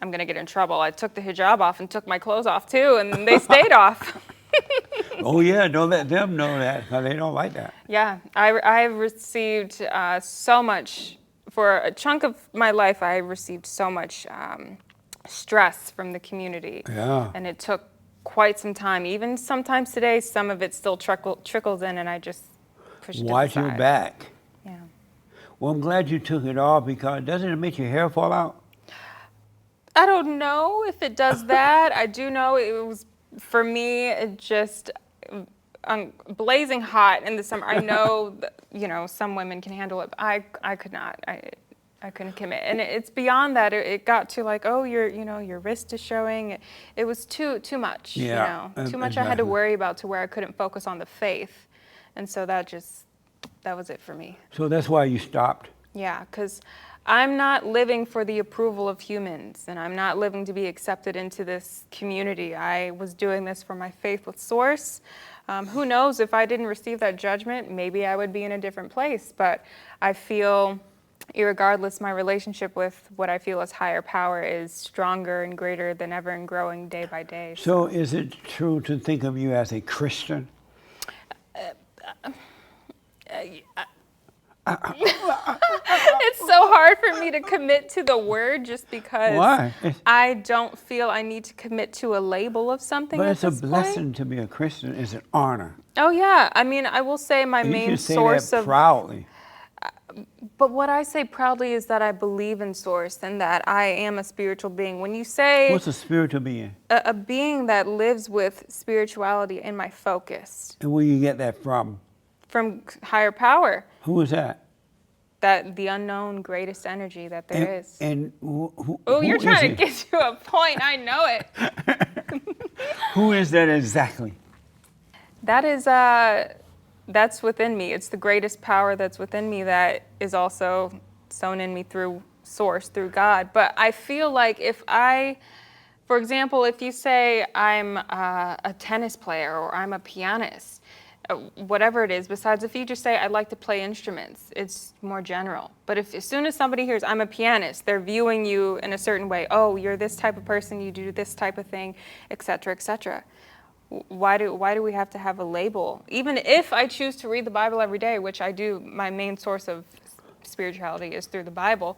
[SPEAKER 2] I'm going to get in trouble. I took the hijab off and took my clothes off too, and they stayed off.
[SPEAKER 1] Oh yeah, don't let them know that because they don't like that.
[SPEAKER 2] Yeah, I received so much, for a chunk of my life, I received so much stress from the community.
[SPEAKER 1] Yeah.
[SPEAKER 2] And it took quite some time. Even sometimes today, some of it still trickles in, and I just push it to the
[SPEAKER 1] Watch your
[SPEAKER 2] side.
[SPEAKER 1] back.
[SPEAKER 2] Yeah.
[SPEAKER 1] Well, I'm glad you took it off because doesn't it make your hair fall out?
[SPEAKER 2] I don't know if it does that. I do know it was, for me, it just blazing hot in the summer. I know that, you know, some women can handle it, but I could not. I couldn't commit. And it's beyond that. It got to like, oh, your wrist is showing. It was too much,
[SPEAKER 1] Yeah,
[SPEAKER 2] you know, too much I had to
[SPEAKER 1] exactly.
[SPEAKER 2] worry about to where I couldn't focus on the faith. And so that was it for me.
[SPEAKER 1] So that's why you stopped.
[SPEAKER 2] Yeah, because I'm not living for the approval of humans, and I'm not living to be accepted into this community. I was doing this for my faith with Source. Who knows, if I didn't receive that judgment, maybe I would be in a different place. But I feel, irregardless, my relationship with what I feel is higher power is stronger and greater than ever and growing day by day.
[SPEAKER 1] So is it true to think of you as a Christian?
[SPEAKER 2] It's so hard for me to commit to the word just because
[SPEAKER 1] Why?
[SPEAKER 2] I don't feel I need to commit to a label of something
[SPEAKER 1] But
[SPEAKER 2] at
[SPEAKER 1] it's a
[SPEAKER 2] this
[SPEAKER 1] blessing
[SPEAKER 2] point.
[SPEAKER 1] to be a Christian. It's an honor.
[SPEAKER 2] Oh yeah, I mean, I will say my
[SPEAKER 1] You
[SPEAKER 2] main
[SPEAKER 1] can say
[SPEAKER 2] source
[SPEAKER 1] that
[SPEAKER 2] of,
[SPEAKER 1] proudly.
[SPEAKER 2] but what I say proudly is that I believe in Source and that I am a spiritual being. When you say
[SPEAKER 1] What's a spiritual being?
[SPEAKER 2] a being that lives with spirituality in my focus,
[SPEAKER 1] And where you get that from?
[SPEAKER 2] from higher power,
[SPEAKER 1] Who is that?
[SPEAKER 2] that the unknown greatest energy that there is.
[SPEAKER 1] And
[SPEAKER 2] Oh, you're
[SPEAKER 1] who
[SPEAKER 2] trying
[SPEAKER 1] is
[SPEAKER 2] to
[SPEAKER 1] it?
[SPEAKER 2] get to a point. I know it.
[SPEAKER 1] Who is that exactly?
[SPEAKER 2] That is, that's within me. It's the greatest power that's within me that is also sown in me through Source, through God. But I feel like if I, for example, if you say I'm a tennis player or I'm a pianist, whatever it is, besides if you just say I'd like to play instruments, it's more general. But if as soon as somebody hears I'm a pianist, they're viewing you in a certain way. Oh, you're this type of person, you do this type of thing, etc., etc. Why do we have to have a label? Even if I choose to read the Bible every day, which I do, my main source of spirituality is through the Bible,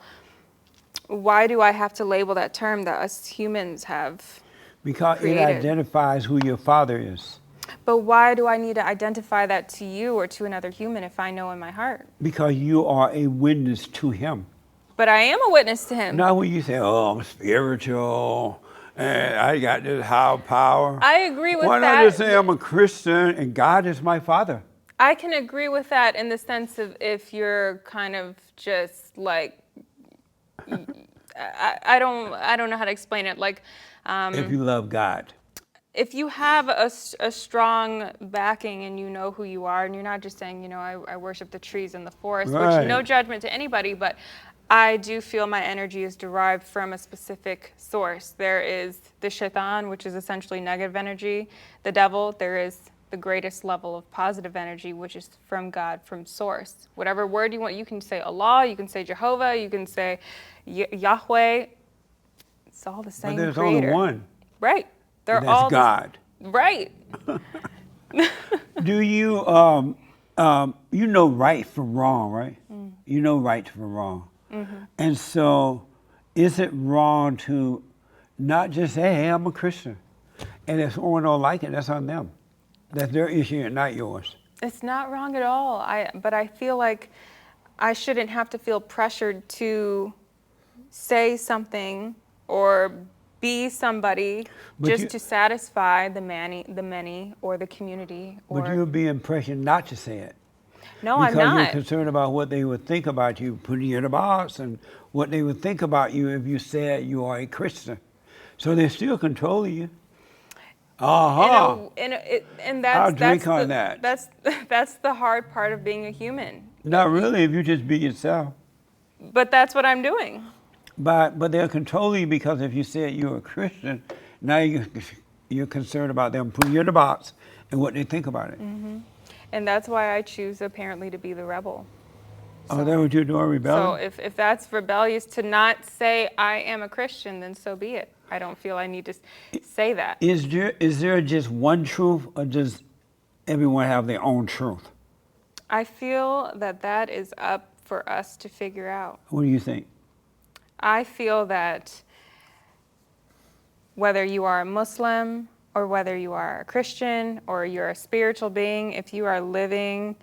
[SPEAKER 2] why do I have to label that term that us humans have
[SPEAKER 1] Because
[SPEAKER 2] created?
[SPEAKER 1] it identifies who your father is.
[SPEAKER 2] But why do I need to identify that to you or to another human if I know in my heart?
[SPEAKER 1] Because you are a witness to him.
[SPEAKER 2] But I am a witness to him.
[SPEAKER 1] Not when you say, oh, I'm spiritual, and I got this high power.
[SPEAKER 2] I agree with
[SPEAKER 1] Why
[SPEAKER 2] that.
[SPEAKER 1] not just say I'm a Christian and God is my father?
[SPEAKER 2] I can agree with that in the sense of if you're kind of just like, I don't know how to explain it. Like,
[SPEAKER 1] If you love God.
[SPEAKER 2] if you have a strong backing and you know who you are, and you're not just saying, you know, I worship the trees and the forest,
[SPEAKER 1] Right.
[SPEAKER 2] which no judgment to anybody, but I do feel my energy is derived from a specific source. There is the shaitan, which is essentially negative energy, the devil. There is the greatest level of positive energy, which is from God, from source. Whatever word you want, you can say Allah, you can say Jehovah, you can say Yahweh. It's all the same
[SPEAKER 1] But there's
[SPEAKER 2] creator.
[SPEAKER 1] only one.
[SPEAKER 2] Right. They're
[SPEAKER 1] And
[SPEAKER 2] all
[SPEAKER 1] that's God.
[SPEAKER 2] Right.
[SPEAKER 1] Do you, you know right from wrong, right? You know right from wrong. And so is it wrong to not just say, hey, I'm a Christian? And if someone don't like it, that's on them. That's their issue and not yours.
[SPEAKER 2] It's not wrong at all. But I feel like I shouldn't have to feel pressured to say something or be somebody
[SPEAKER 1] But
[SPEAKER 2] just
[SPEAKER 1] you-
[SPEAKER 2] to satisfy the many, or the community. Or
[SPEAKER 1] But you'll be pressured not to say it.
[SPEAKER 2] no, I'm
[SPEAKER 1] Because you're
[SPEAKER 2] not.
[SPEAKER 1] concerned about what they would think about you, putting you in a box, and what they would think about you if you said you are a Christian. So they're still controlling you. Uh-huh.
[SPEAKER 2] And that's
[SPEAKER 1] I'll drink
[SPEAKER 2] that's
[SPEAKER 1] on
[SPEAKER 2] the,
[SPEAKER 1] that.
[SPEAKER 2] That's the hard part of being a human.
[SPEAKER 1] Not really, if you just be yourself.
[SPEAKER 2] But that's what I'm doing.
[SPEAKER 1] But they're controlling you because if you said you're a Christian, now you're concerned about them putting you in a box and what they think about it.
[SPEAKER 2] And that's why I choose apparently to be the rebel.
[SPEAKER 1] Oh, that's what you're doing,
[SPEAKER 2] So
[SPEAKER 1] rebellion?
[SPEAKER 2] if that's rebellious to not say I am a Christian, then so be it. I don't feel I need to say that.
[SPEAKER 1] Is there just one truth or just everyone have their own truth?
[SPEAKER 2] I feel that that is up for us to figure out.
[SPEAKER 1] What do you think?
[SPEAKER 2] I feel that whether you are a Muslim or whether you are a Christian or you're a spiritual being, if you are living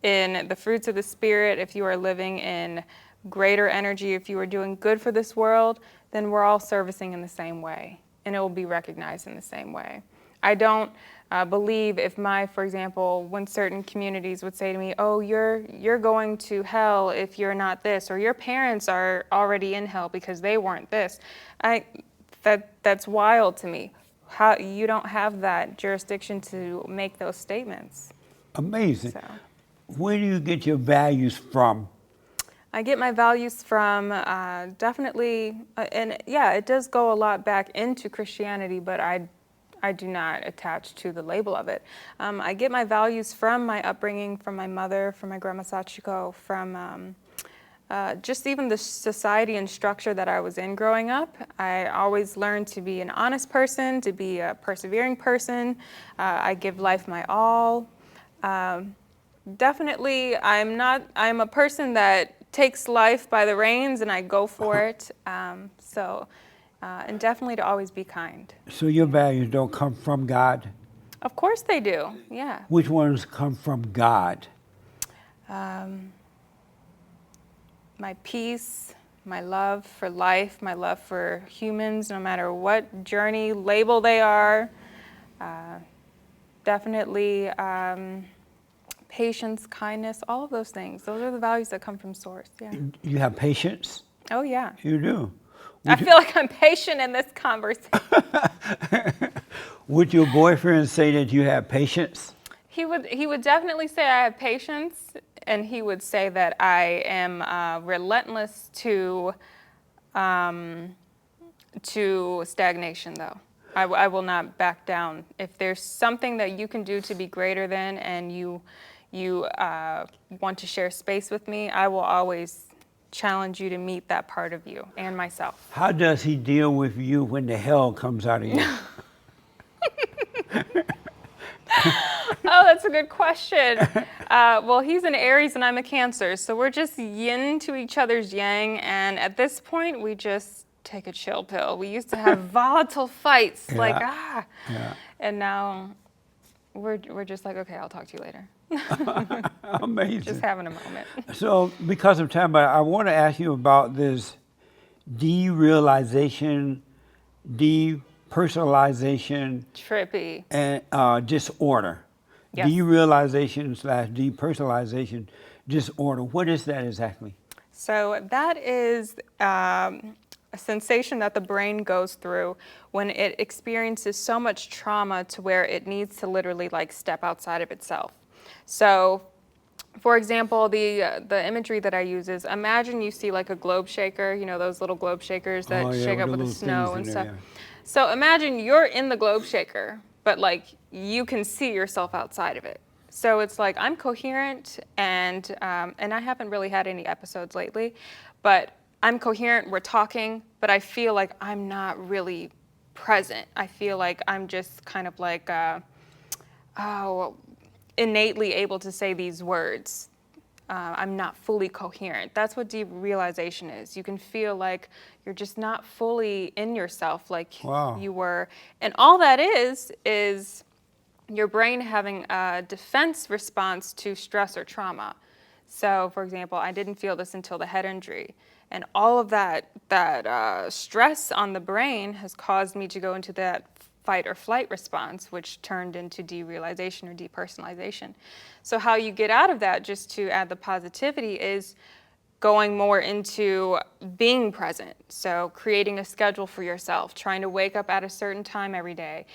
[SPEAKER 2] in the fruits of the Spirit, if you are living in greater energy, if you are doing good for this world, then we're all servicing in the same way, and it will be recognized in the same way. I don't believe if for example, when certain communities would say to me, oh, you're going to hell if you're not this, or your parents are already in hell because they weren't this. That's wild to me. How you don't have that jurisdiction to make those statements.
[SPEAKER 1] Amazing.
[SPEAKER 2] So.
[SPEAKER 1] Where do you get your values from?
[SPEAKER 2] I get my values from definitely, and yeah, it does go a lot back into Christianity, but I do not attach to the label of it. I get my values from my upbringing, from my mother, from my grandma Sachiko, from just even the society and structure that I was in growing up. I always learned to be an honest person, to be a persevering person. I give life my all. Definitely, I'm a person that takes life by the reins and I go for it. And definitely to always be kind.
[SPEAKER 1] So your values don't come from God?
[SPEAKER 2] Of course they do, yeah.
[SPEAKER 1] Which ones come from God?
[SPEAKER 2] My peace, my love for life, my love for humans, no matter what journey label they are. Definitely patience, kindness, all of those things. Those are the values that come from Source, yeah.
[SPEAKER 1] You have patience?
[SPEAKER 2] Oh, yeah.
[SPEAKER 1] You do?
[SPEAKER 2] I feel like I'm patient in this conversation.
[SPEAKER 1] Would your boyfriend say that you have patience?
[SPEAKER 2] He would definitely say I have patience, and he would say that I am relentless to stagnation, though. I will not back down. If there's something that you can do to be greater than, and you want to share space with me, I will always challenge you to meet that part of you and myself.
[SPEAKER 1] How does he deal with you when the hell comes out of you?
[SPEAKER 2] Oh, that's a good question. Well, he's an Aries and I'm a Cancer, so we're just yin to each other's yang, and at this point, we just take a chill pill. We used to have volatile fights,
[SPEAKER 1] Yeah.
[SPEAKER 2] And now we're just like, okay, I'll talk to you later.
[SPEAKER 1] Amazing.
[SPEAKER 2] Just having a moment.
[SPEAKER 1] So, because of time, but I want to ask you about this derealization, depersonalization,
[SPEAKER 2] Trippy.
[SPEAKER 1] and disorder.
[SPEAKER 2] Yes.
[SPEAKER 1] Derealization / depersonalization disorder. What is that exactly?
[SPEAKER 2] So that is a sensation that the brain goes through when it experiences so much trauma to where it needs to literally like step outside of itself. So, for example, the imagery that I use is, imagine you see like a globe shaker, you know, those little globe shakers that shake up with the snow and stuff. So imagine you're in the globe shaker, but like you can see yourself outside of it. So it's like I'm coherent, and I haven't really had any episodes lately, but I'm coherent, we're talking, but I feel like I'm not really present. I feel like I'm just kind of like, innately able to say these words. I'm not fully coherent. That's what derealization is. You can feel like you're just not fully in yourself like you were. And all that is your brain having a defense response to stress or trauma. So, for example, I didn't feel this until the head injury. And all of that stress on the brain has caused me to go into that fight or flight response, which turned into derealization or depersonalization. So how you get out of that, just to add the positivity, is going more into being present. So creating a schedule for yourself, trying to wake up at a certain time every day.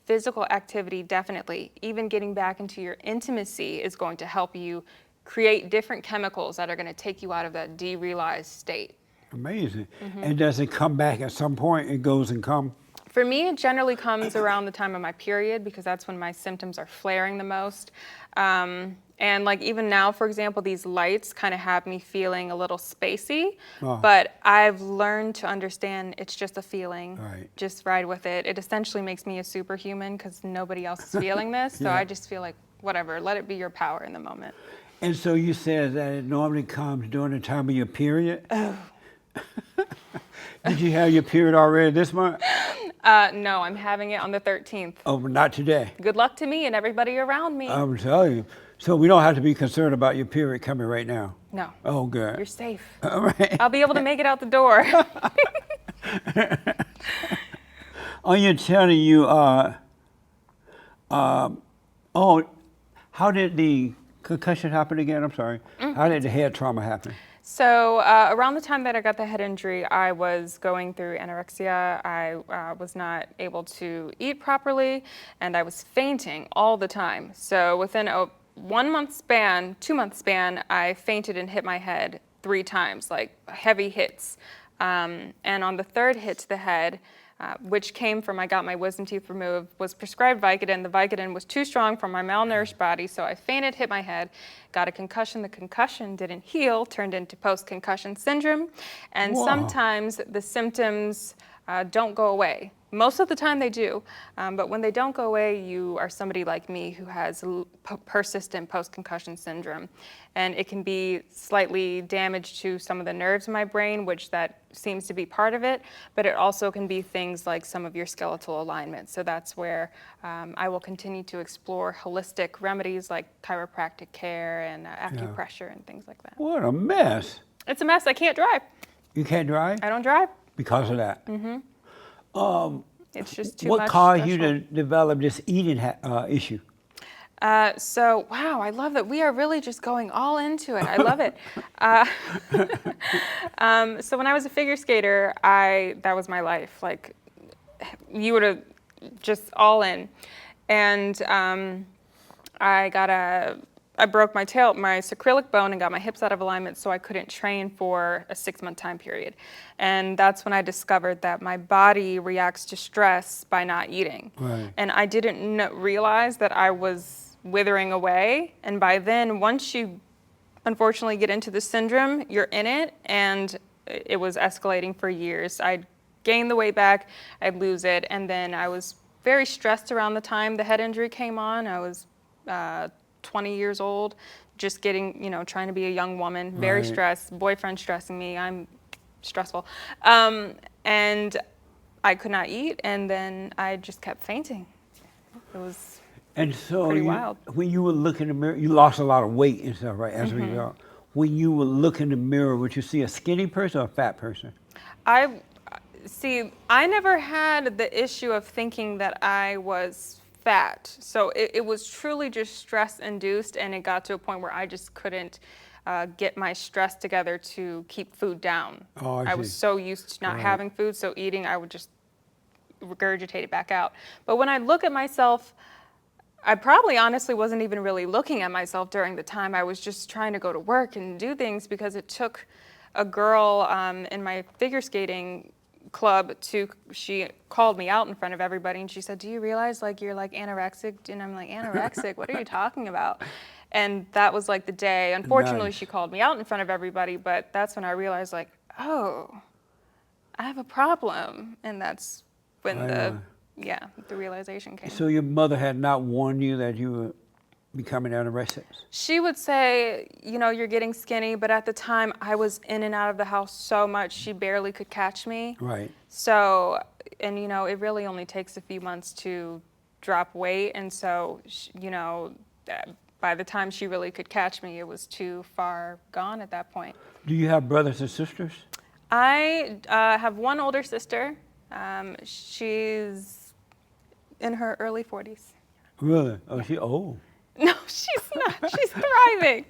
[SPEAKER 2] Physical activity, definitely. Even getting back into your intimacy is going to help you create different chemicals that are going to take you out of that derealized state.
[SPEAKER 1] Amazing. And does it come back at some point? It goes and comes?
[SPEAKER 2] For me, it generally comes around the time of my period because that's when my symptoms are flaring the most. And like even now, for example, these lights kind of have me feeling a little spacey, but I've learned to understand it's just a feeling.
[SPEAKER 1] Right.
[SPEAKER 2] Just ride with it. It essentially makes me a superhuman because nobody else is feeling this. So I just feel like whatever, let it be your power in the moment.
[SPEAKER 1] And so you said that it normally comes during the time of your period?
[SPEAKER 2] Oh.
[SPEAKER 1] Did you have your period already this month?
[SPEAKER 2] No, I'm having it on the 13th.
[SPEAKER 1] Oh, not today.
[SPEAKER 2] Good luck to me and everybody around me.
[SPEAKER 1] I'm telling you. So we don't have to be concerned about your period coming right now.
[SPEAKER 2] No.
[SPEAKER 1] Oh, good.
[SPEAKER 2] You're safe.
[SPEAKER 1] All right.
[SPEAKER 2] I'll be able to make it out the door.
[SPEAKER 1] Oh, you're telling you, oh, how did the concussion happen again? I'm sorry. How did the head trauma happen?
[SPEAKER 2] So around the time that I got the head injury, I was going through anorexia. I was not able to eat properly, and I was fainting all the time. So within a 1 month span, 2 month span, I fainted and hit my head 3 times, like heavy hits. And on the third hit to the head, which came from I got my wisdom teeth removed, was prescribed Vicodin. The Vicodin was too strong for my malnourished body, so I fainted, hit my head, got a concussion. The concussion didn't heal, turned into post-concussion syndrome, and
[SPEAKER 1] Wow.
[SPEAKER 2] sometimes the symptoms don't go away. Most of the time they do, but when they don't go away, you are somebody like me who has persistent post-concussion syndrome. And it can be slightly damage to some of the nerves in my brain, which that seems to be part of it, but it also can be things like some of your skeletal alignment. So that's where I will continue to explore holistic remedies like chiropractic care and acupressure and things like that.
[SPEAKER 1] What a mess.
[SPEAKER 2] It's a mess. I can't drive.
[SPEAKER 1] You can't drive
[SPEAKER 2] I don't drive.
[SPEAKER 1] because of that.
[SPEAKER 2] It's just too
[SPEAKER 1] What
[SPEAKER 2] much
[SPEAKER 1] caused you
[SPEAKER 2] stressful.
[SPEAKER 1] to develop this eating issue?
[SPEAKER 2] So, wow, I love that. We are really just going all into it. I love it. So when I was a figure skater, that was my life. Like, you would have just all in. And I broke my sacrylic bone and got my hips out of alignment, so I couldn't train for a 6-month time period. And that's when I discovered that my body reacts to stress by not eating.
[SPEAKER 1] Right.
[SPEAKER 2] And I didn't realize that I was withering away. And by then, once you unfortunately get into the syndrome, you're in it, and it was escalating for years. I'd gain the weight back, I'd lose it, and then I was very stressed around the time the head injury came on. I was 20 years old, just getting, trying to be a young woman, very
[SPEAKER 1] Right.
[SPEAKER 2] stressed, boyfriend stressing me, I'm stressful. And I could not eat, and then I just kept fainting. It was
[SPEAKER 1] And so
[SPEAKER 2] pretty wild.
[SPEAKER 1] when you would look in the mirror, you lost a lot of weight and stuff, right, as a result. When you would look in the mirror, would you see a skinny person or a fat person?
[SPEAKER 2] I never had the issue of thinking that I was fat. So it was truly just stress induced, and it got to a point where I just couldn't get my stress together to keep food down.
[SPEAKER 1] Oh, I
[SPEAKER 2] was
[SPEAKER 1] see.
[SPEAKER 2] so used to not
[SPEAKER 1] Right.
[SPEAKER 2] having food, so eating, I would just regurgitate it back out. But when I look at myself, I probably honestly wasn't even really looking at myself during the time. I was just trying to go to work and do things, because it took a girl in my figure skating club she called me out in front of everybody, and she said, "Do you realize you're anorexic?" And I'm like, "Anorexic? What are you talking about?" And that was the day. Unfortunately,
[SPEAKER 1] Nice.
[SPEAKER 2] she called me out in front of everybody, but that's when I realized oh, I have a problem. And that's when the realization came.
[SPEAKER 1] So your mother had not warned you that you were becoming anorexic?
[SPEAKER 2] She would say, you're getting skinny, but at the time I was in and out of the house so much, she barely could catch me.
[SPEAKER 1] Right.
[SPEAKER 2] So, and it really only takes a few months to drop weight. And so, by the time she really could catch me, it was too far gone at that point.
[SPEAKER 1] Do you have brothers and sisters?
[SPEAKER 2] I have one older sister. She's in her early 40s.
[SPEAKER 1] Really? Oh, she old.
[SPEAKER 2] No, she's not. She's thriving.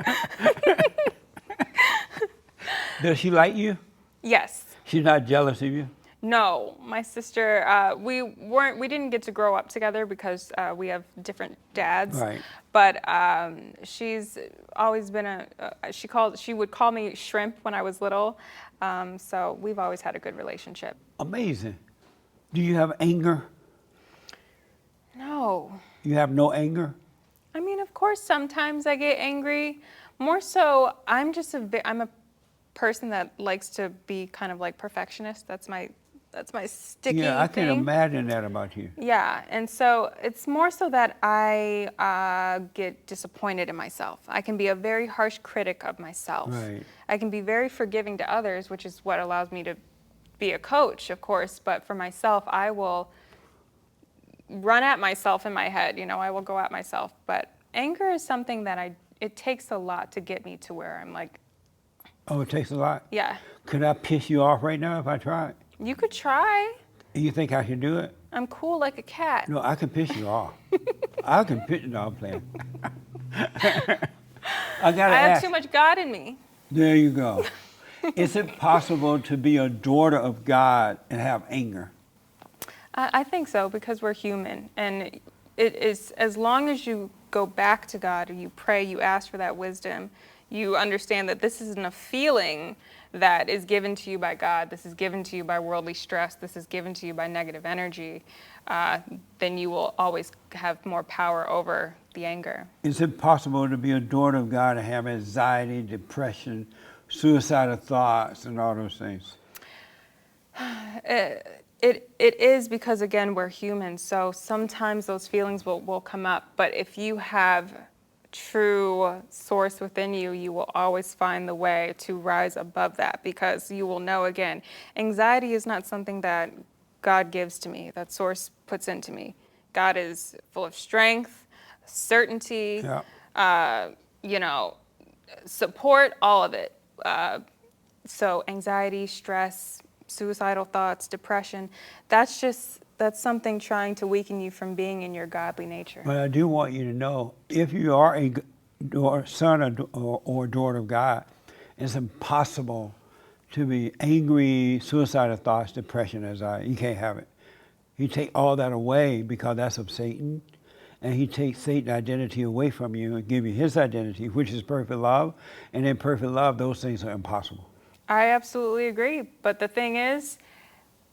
[SPEAKER 1] Does she like you?
[SPEAKER 2] Yes.
[SPEAKER 1] She's not jealous of you?
[SPEAKER 2] No, my sister, we didn't get to grow up together because we have different dads.
[SPEAKER 1] Right.
[SPEAKER 2] But she's always been she would call me Shrimp when I was little. So we've always had a good relationship.
[SPEAKER 1] Amazing. Do you have anger?
[SPEAKER 2] No.
[SPEAKER 1] You have no anger?
[SPEAKER 2] I mean, of course, sometimes I get angry. More so, I'm a person that likes to be kind of perfectionist. That's my That's my sticky
[SPEAKER 1] Yeah, I can
[SPEAKER 2] thing.
[SPEAKER 1] imagine that about you.
[SPEAKER 2] Yeah, and so it's more so that I get disappointed in myself. I can be a very harsh critic of myself.
[SPEAKER 1] Right.
[SPEAKER 2] I can be very forgiving to others, which is what allows me to be a coach, of course. But for myself, I will run at myself in my head. I will go at myself. But anger is something that it takes a lot to get me to where I'm like,
[SPEAKER 1] Oh, it takes a lot?
[SPEAKER 2] yeah,
[SPEAKER 1] Could I piss you off right now if I tried?
[SPEAKER 2] you could try.
[SPEAKER 1] You think I should do it?
[SPEAKER 2] I'm cool like a cat.
[SPEAKER 1] No, I can piss you off. I can piss you off, playing. I gotta
[SPEAKER 2] I have
[SPEAKER 1] ask.
[SPEAKER 2] too much God in me.
[SPEAKER 1] There you go. Is it possible to be a daughter of God and have anger?
[SPEAKER 2] I think so, because we're human, and it is, as long as you go back to God and you pray, you ask for that wisdom, you understand that this isn't a feeling that is given to you by God, this is given to you by worldly stress, this is given to you by negative energy, then you will always have more power over the anger.
[SPEAKER 1] Is it possible to be a daughter of God and have anxiety, depression, suicidal thoughts, and all those things?
[SPEAKER 2] It is, because again, we're humans, so sometimes those feelings will come up, but if you have true source within you, you will always find the way to rise above that, because you will know, again, anxiety is not something that God gives to me, that source puts into me. God is full of strength, certainty, support, all of it. So anxiety, stress, suicidal thoughts, depression, that's something trying to weaken you from being in your godly nature.
[SPEAKER 1] But I do want you to know, if you are a son or daughter of God, it's impossible to be angry, suicidal thoughts, depression, anxiety. You can't have it. He take all that away, because that's of Satan, and he takes Satan's identity away from you and give you his identity, which is perfect love. And in perfect love, those things are impossible.
[SPEAKER 2] I absolutely agree, but the thing is,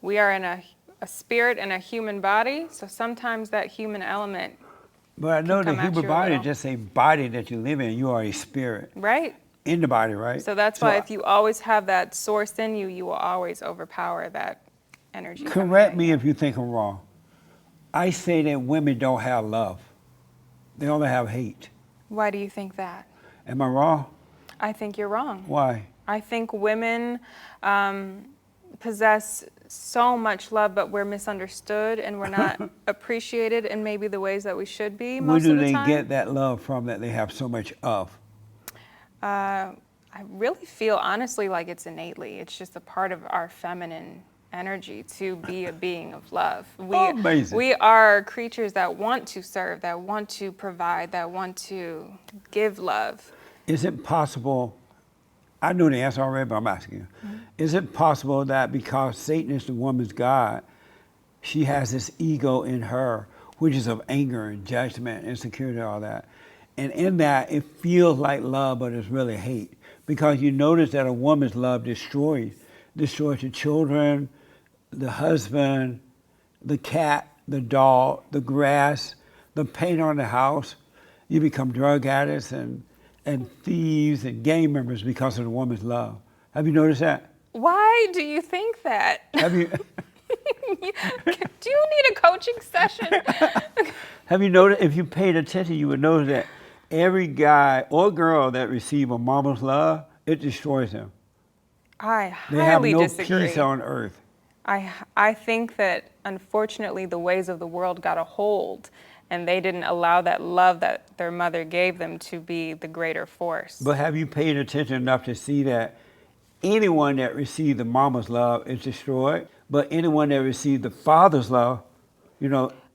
[SPEAKER 2] we are in a spirit and a human body, so sometimes that human element.
[SPEAKER 1] But I know the
[SPEAKER 2] come at
[SPEAKER 1] human
[SPEAKER 2] you a
[SPEAKER 1] body is
[SPEAKER 2] little.
[SPEAKER 1] just a body that you live in. You are a spirit
[SPEAKER 2] Right.
[SPEAKER 1] in the body, right?
[SPEAKER 2] So that's why if you always have that source in you, you will always overpower that energy. coming
[SPEAKER 1] Correct
[SPEAKER 2] at
[SPEAKER 1] me
[SPEAKER 2] you.
[SPEAKER 1] if you think I'm wrong. I say that women don't have love. They only have hate.
[SPEAKER 2] Why do you think that?
[SPEAKER 1] Am I wrong?
[SPEAKER 2] I think you're wrong.
[SPEAKER 1] Why?
[SPEAKER 2] I think women possess so much love, but we're misunderstood and we're not appreciated in maybe the ways that we should be
[SPEAKER 1] Where
[SPEAKER 2] most
[SPEAKER 1] do
[SPEAKER 2] of the
[SPEAKER 1] they
[SPEAKER 2] time.
[SPEAKER 1] get that love from that they have so much of?
[SPEAKER 2] I really feel honestly like it's innately. It's just a part of our feminine energy to be a being of love.
[SPEAKER 1] Amazing.
[SPEAKER 2] We are creatures that want to serve, that want to provide, that want to give love.
[SPEAKER 1] Is it possible, I know the answer already, but I'm asking you. Is it possible that because Satan is the woman's God, she has this ego in her, which is of anger and judgment, insecurity, all that. And in that, it feels like love, but it's really hate. Because you notice that a woman's love destroys the children, the husband, the cat, the dog, the grass, the paint on the house. You become drug addicts and thieves and gang members because of the woman's love. Have you noticed that?
[SPEAKER 2] Why do you think that?
[SPEAKER 1] Have you?
[SPEAKER 2] Do you need a coaching session?
[SPEAKER 1] Have you noticed? If you paid attention, you would notice that every guy or girl that receive a mama's love, it destroys them.
[SPEAKER 2] I
[SPEAKER 1] They have
[SPEAKER 2] highly
[SPEAKER 1] no
[SPEAKER 2] disagree.
[SPEAKER 1] peace on earth.
[SPEAKER 2] I think that unfortunately the ways of the world got a hold, and they didn't allow that love that their mother gave them to be the greater force.
[SPEAKER 1] But have you paid attention enough to see that anyone that received the mama's love is destroyed, but anyone that received the father's love,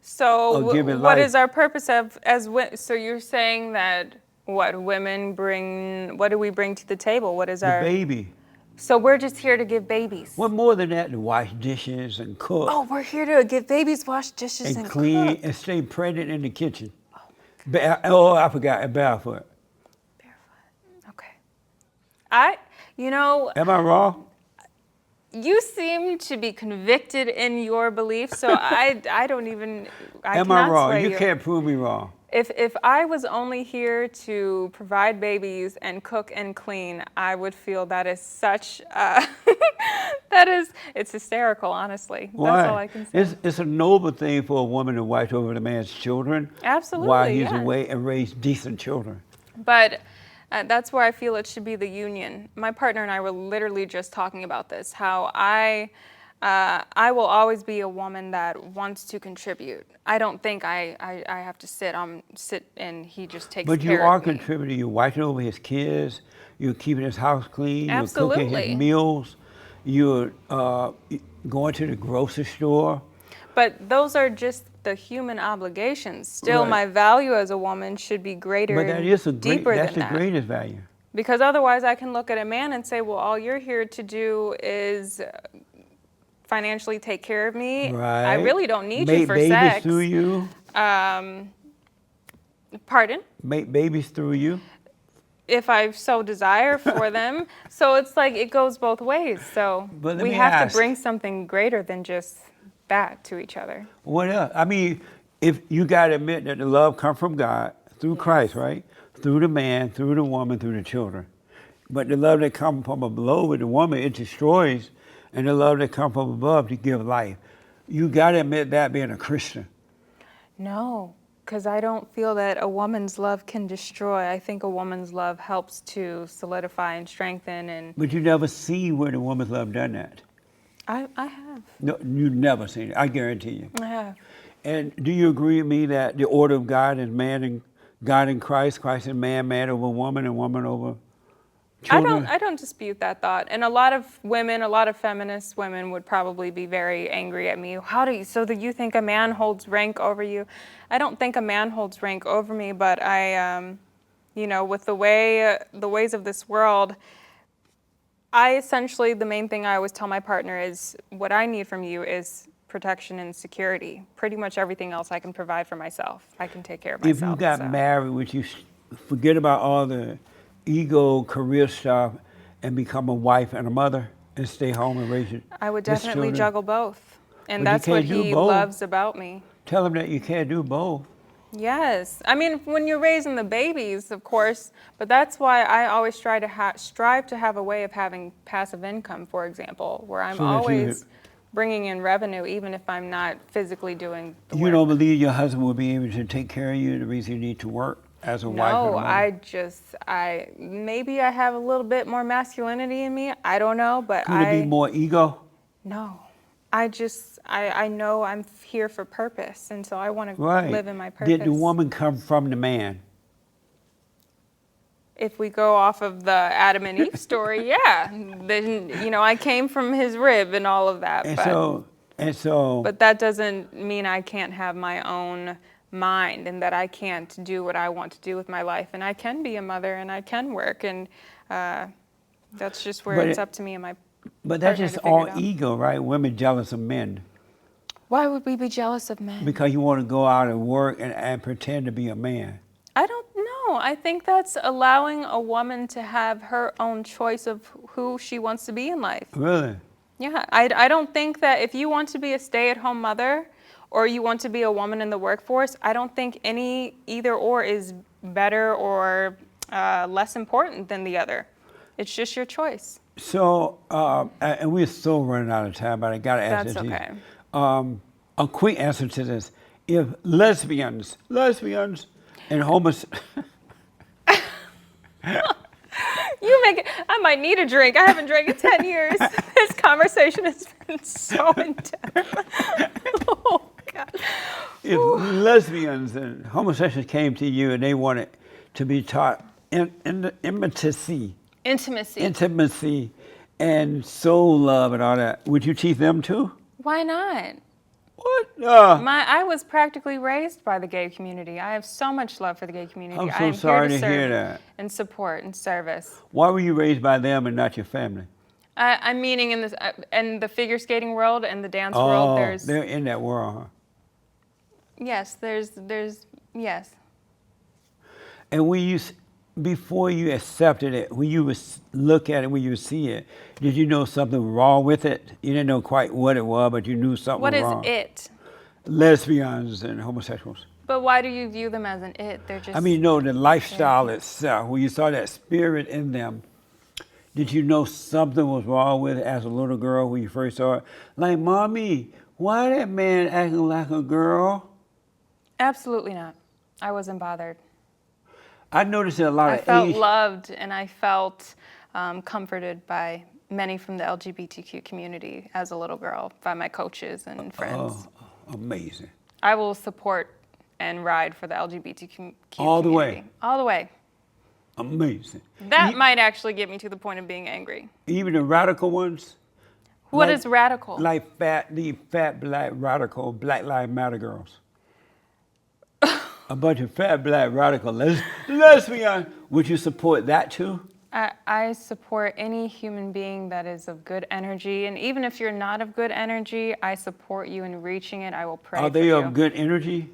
[SPEAKER 2] So
[SPEAKER 1] or give it
[SPEAKER 2] what
[SPEAKER 1] life.
[SPEAKER 2] is our purpose so you're saying that what women bring, what do we bring to the table? What is
[SPEAKER 1] The
[SPEAKER 2] our
[SPEAKER 1] baby.
[SPEAKER 2] So we're just here to give babies.
[SPEAKER 1] What more than that, to wash dishes and cook
[SPEAKER 2] Oh, we're here to give babies, wash dishes,
[SPEAKER 1] and
[SPEAKER 2] and
[SPEAKER 1] clean
[SPEAKER 2] cook.
[SPEAKER 1] and stay pregnant in the kitchen. I forgot, and barefoot.
[SPEAKER 2] Barefoot. Okay.
[SPEAKER 1] Am I wrong?
[SPEAKER 2] You seem to be convicted in your beliefs, so I don't even.
[SPEAKER 1] Am I
[SPEAKER 2] cannot
[SPEAKER 1] wrong?
[SPEAKER 2] sway
[SPEAKER 1] You can't prove me wrong.
[SPEAKER 2] If I was only here to provide babies and cook and clean, I would feel that is such it's hysterical, honestly. That's all I can say.
[SPEAKER 1] It's a noble thing for a woman to watch over the man's children
[SPEAKER 2] Absolutely,
[SPEAKER 1] while he's
[SPEAKER 2] yes.
[SPEAKER 1] away and raise decent children.
[SPEAKER 2] But that's where I feel it should be the union. My partner and I were literally just talking about this, how I will always be a woman that wants to contribute. I don't think I have to sit and he just takes
[SPEAKER 1] But
[SPEAKER 2] care
[SPEAKER 1] you are
[SPEAKER 2] of me.
[SPEAKER 1] contributing. You're watching over his kids. You're keeping his house clean. You're cooking
[SPEAKER 2] Absolutely.
[SPEAKER 1] his meals. You're going to the grocery store.
[SPEAKER 2] But those are just the human obligations. Still,
[SPEAKER 1] Right.
[SPEAKER 2] my value as a woman should be greater
[SPEAKER 1] But that
[SPEAKER 2] and
[SPEAKER 1] is
[SPEAKER 2] deeper
[SPEAKER 1] that's
[SPEAKER 2] than
[SPEAKER 1] the
[SPEAKER 2] that.
[SPEAKER 1] greatest value.
[SPEAKER 2] Because otherwise I can look at a man and say, well, all you're here to do is financially take care of me.
[SPEAKER 1] Right.
[SPEAKER 2] I really don't need you
[SPEAKER 1] Make
[SPEAKER 2] for
[SPEAKER 1] babies
[SPEAKER 2] sex.
[SPEAKER 1] through you.
[SPEAKER 2] Pardon?
[SPEAKER 1] Make babies through you.
[SPEAKER 2] If I so desire for them. So it's like it goes both ways. So
[SPEAKER 1] But let
[SPEAKER 2] we
[SPEAKER 1] me
[SPEAKER 2] have
[SPEAKER 1] ask.
[SPEAKER 2] to bring something greater than just that to each other.
[SPEAKER 1] What else? I mean, if you got to admit that the love comes from God through Christ, right? Through the man, through the woman, through the children. But the love that comes from below with the woman, it destroys, and the love that comes from above to give life. You got to admit that being a Christian.
[SPEAKER 2] No, because I don't feel that a woman's love can destroy. I think a woman's love helps to solidify and strengthen, and
[SPEAKER 1] But you never see where the woman's love done that.
[SPEAKER 2] I have.
[SPEAKER 1] No, you never seen it. I guarantee you.
[SPEAKER 2] I have.
[SPEAKER 1] And do you agree with me that the order of God is man and God in Christ, Christ and man over woman, and woman over children?
[SPEAKER 2] I don't dispute that thought. And a lot of women, a lot of feminist women would probably be very angry at me. So that you think a man holds rank over you? I don't think a man holds rank over me, but I, with the ways of this world, the main thing I always tell my partner is what I need from you is protection and security. Pretty much everything else I can provide for myself. I can take care of myself.
[SPEAKER 1] If you got
[SPEAKER 2] so.
[SPEAKER 1] married, would you forget about all the ego, career stuff, and become a wife and a mother and stay home and raise your
[SPEAKER 2] I would
[SPEAKER 1] his
[SPEAKER 2] definitely
[SPEAKER 1] children?
[SPEAKER 2] juggle both. And
[SPEAKER 1] But you
[SPEAKER 2] that's what
[SPEAKER 1] can't do
[SPEAKER 2] he
[SPEAKER 1] both.
[SPEAKER 2] loves about me.
[SPEAKER 1] Tell him that you can't do both.
[SPEAKER 2] Yes. I mean, when you're raising the babies, of course, but that's why I always strive to have a way of having passive income, for example, where I'm
[SPEAKER 1] So that you
[SPEAKER 2] always bringing in revenue, even if I'm not physically doing the
[SPEAKER 1] You
[SPEAKER 2] work.
[SPEAKER 1] don't believe your husband will be able to take care of you the reason you need to work as a wife and a
[SPEAKER 2] No,
[SPEAKER 1] mother?
[SPEAKER 2] maybe I have a little bit more masculinity in me. I don't know, but
[SPEAKER 1] Could it be more ego?
[SPEAKER 2] No. I know I'm here for purpose, and so I want to
[SPEAKER 1] Right.
[SPEAKER 2] live in my purpose.
[SPEAKER 1] Did the woman come from the man?
[SPEAKER 2] If we go off of the Adam and Eve story, yeah. Then, I came from his rib and all of that.
[SPEAKER 1] And so
[SPEAKER 2] But that doesn't mean I can't have my own mind and that I can't do what I want to do with my life. And I can be a mother and I can work. And that's just where
[SPEAKER 1] But
[SPEAKER 2] it's
[SPEAKER 1] it-
[SPEAKER 2] up to me and my
[SPEAKER 1] But that's
[SPEAKER 2] partner
[SPEAKER 1] just
[SPEAKER 2] to figure
[SPEAKER 1] all
[SPEAKER 2] it out.
[SPEAKER 1] ego, right? Women jealous of men
[SPEAKER 2] Why would we be jealous of men?
[SPEAKER 1] because you want to go out and work and pretend to be a man.
[SPEAKER 2] I don't know. I think that's allowing a woman to have her own choice of who she wants to be in life.
[SPEAKER 1] Really?
[SPEAKER 2] Yeah, I don't think that if you want to be a stay-at-home mother or you want to be a woman in the workforce, I don't think either or is better or less important than the other. It's just your choice.
[SPEAKER 1] So, and we're still running out of time, but I got to ask
[SPEAKER 2] That's
[SPEAKER 1] it to
[SPEAKER 2] okay.
[SPEAKER 1] you. A quick answer to this. If lesbians and homosexuals,
[SPEAKER 2] I might need a drink. I haven't drank in 10 years. This conversation has been so in-depth. Oh, God.
[SPEAKER 1] if lesbians and homosexuals came to you and they wanted to be taught intimacy and soul love and all that, would you teach them too?
[SPEAKER 2] Why not?
[SPEAKER 1] What?
[SPEAKER 2] I was practically raised by the gay community. I have so much love for the gay community.
[SPEAKER 1] I'm so
[SPEAKER 2] I am
[SPEAKER 1] sorry
[SPEAKER 2] here
[SPEAKER 1] to
[SPEAKER 2] to
[SPEAKER 1] hear
[SPEAKER 2] serve
[SPEAKER 1] that.
[SPEAKER 2] and support and service.
[SPEAKER 1] Why were you raised by them and not your family?
[SPEAKER 2] I'm meaning in the figure skating world and the dance world. There's
[SPEAKER 1] they're in that world, huh?
[SPEAKER 2] yes, there's yes.
[SPEAKER 1] And before you accepted it, when you would look at it, when you would see it, did you know something wrong with it? You didn't know quite what it was, but you knew something
[SPEAKER 2] What is
[SPEAKER 1] wrong.
[SPEAKER 2] it?
[SPEAKER 1] Lesbians and homosexuals.
[SPEAKER 2] But why do you view them as an it? They're just.
[SPEAKER 1] I mean, no, the lifestyle itself, when you saw that spirit in them, did you know something was wrong with it as a little girl when you first saw it? Like, Mommy, why that man acting like a girl?
[SPEAKER 2] Absolutely not. I wasn't bothered.
[SPEAKER 1] I noticed that a lot
[SPEAKER 2] I
[SPEAKER 1] of
[SPEAKER 2] felt
[SPEAKER 1] Asian...
[SPEAKER 2] loved and I felt comforted by many from the LGBTQ community as a little girl, by my coaches and friends.
[SPEAKER 1] Oh, amazing.
[SPEAKER 2] I will support and ride for the LGBTQ community.
[SPEAKER 1] All the way?
[SPEAKER 2] All the way.
[SPEAKER 1] Amazing.
[SPEAKER 2] That might actually get me to the point of being angry.
[SPEAKER 1] Even the radical ones?
[SPEAKER 2] What is radical?
[SPEAKER 1] Like the fat black radical Black Lives Matter girls. A bunch of fat black radical lesbian. Would you support that too?
[SPEAKER 2] I support any human being that is of good energy. And even if you're not of good energy, I support you in reaching it. I will pray
[SPEAKER 1] Are
[SPEAKER 2] for
[SPEAKER 1] they
[SPEAKER 2] you.
[SPEAKER 1] of good energy?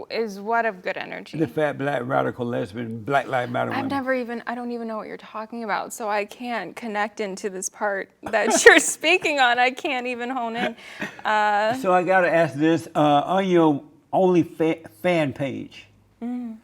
[SPEAKER 2] Is what of good energy?
[SPEAKER 1] The fat black radical lesbian Black Lives Matter women.
[SPEAKER 2] I don't even know what you're talking about, so I can't connect into this part that you're speaking on. I can't even hone in.
[SPEAKER 1] So I gotta ask this, on your fan page, you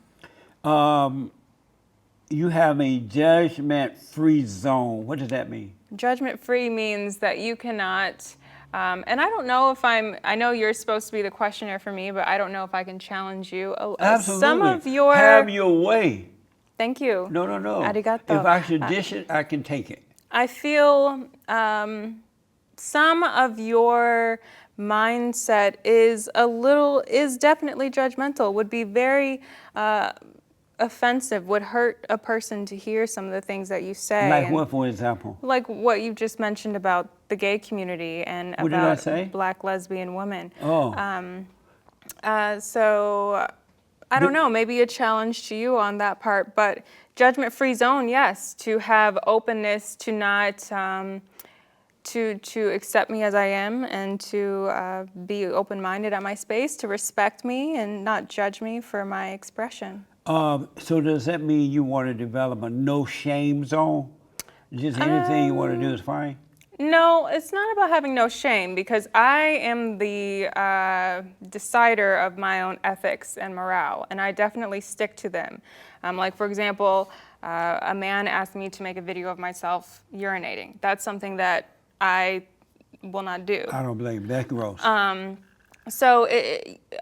[SPEAKER 1] have a judgment-free zone. What does that mean?
[SPEAKER 2] Judgment-free means that you cannot, and I don't know if I know you're supposed to be the questioner for me, but I don't know if I can challenge you.
[SPEAKER 1] Absolutely.
[SPEAKER 2] Some of your...
[SPEAKER 1] Have your way.
[SPEAKER 2] Thank you.
[SPEAKER 1] No.
[SPEAKER 2] Arigato.
[SPEAKER 1] If I should dish it, I can take it.
[SPEAKER 2] I feel some of your mindset is definitely judgmental, would be very offensive, would hurt a person to hear some of the things that you say.
[SPEAKER 1] Like what, for example?
[SPEAKER 2] Like what you just mentioned about the gay community and
[SPEAKER 1] What did I say?
[SPEAKER 2] black lesbian women.
[SPEAKER 1] Oh.
[SPEAKER 2] So I don't know, maybe a challenge to you on that part, but judgment-free zone, yes, to have openness, to not, to accept me as I am and to be open-minded at my space, to respect me and not judge me for my expression.
[SPEAKER 1] So does that mean you want to develop a no shame zone? Just anything you want to do is fine?
[SPEAKER 2] No, it's not about having no shame, because I am the decider of my own ethics and morale, and I definitely stick to them. Like, for example, a man asked me to make a video of myself urinating. That's something that I will not do.
[SPEAKER 1] I don't blame you. That's gross.
[SPEAKER 2] So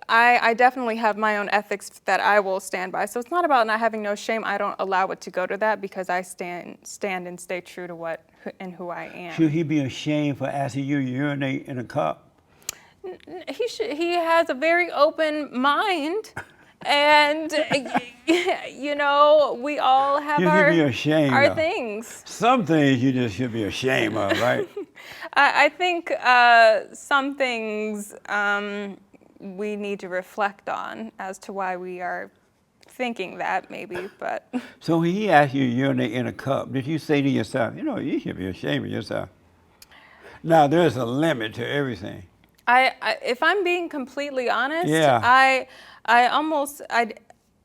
[SPEAKER 2] I definitely have my own ethics that I will stand by. So it's not about not having no shame. I don't allow it to go to that, because I stand and stay true to what and who I am.
[SPEAKER 1] Should he be ashamed for asking you to urinate in a cup?
[SPEAKER 2] He has a very open mind, and you know, we all have
[SPEAKER 1] You should be ashamed
[SPEAKER 2] our
[SPEAKER 1] of.
[SPEAKER 2] things.
[SPEAKER 1] Some things you just should be ashamed of, right?
[SPEAKER 2] I think some things we need to reflect on as to why we are thinking that, maybe, but...
[SPEAKER 1] So when he asked you to urinate in a cup, did you say to yourself, you know, you should be ashamed of yourself? Now, there's a limit to everything.
[SPEAKER 2] If I'm being completely honest,
[SPEAKER 1] Yeah.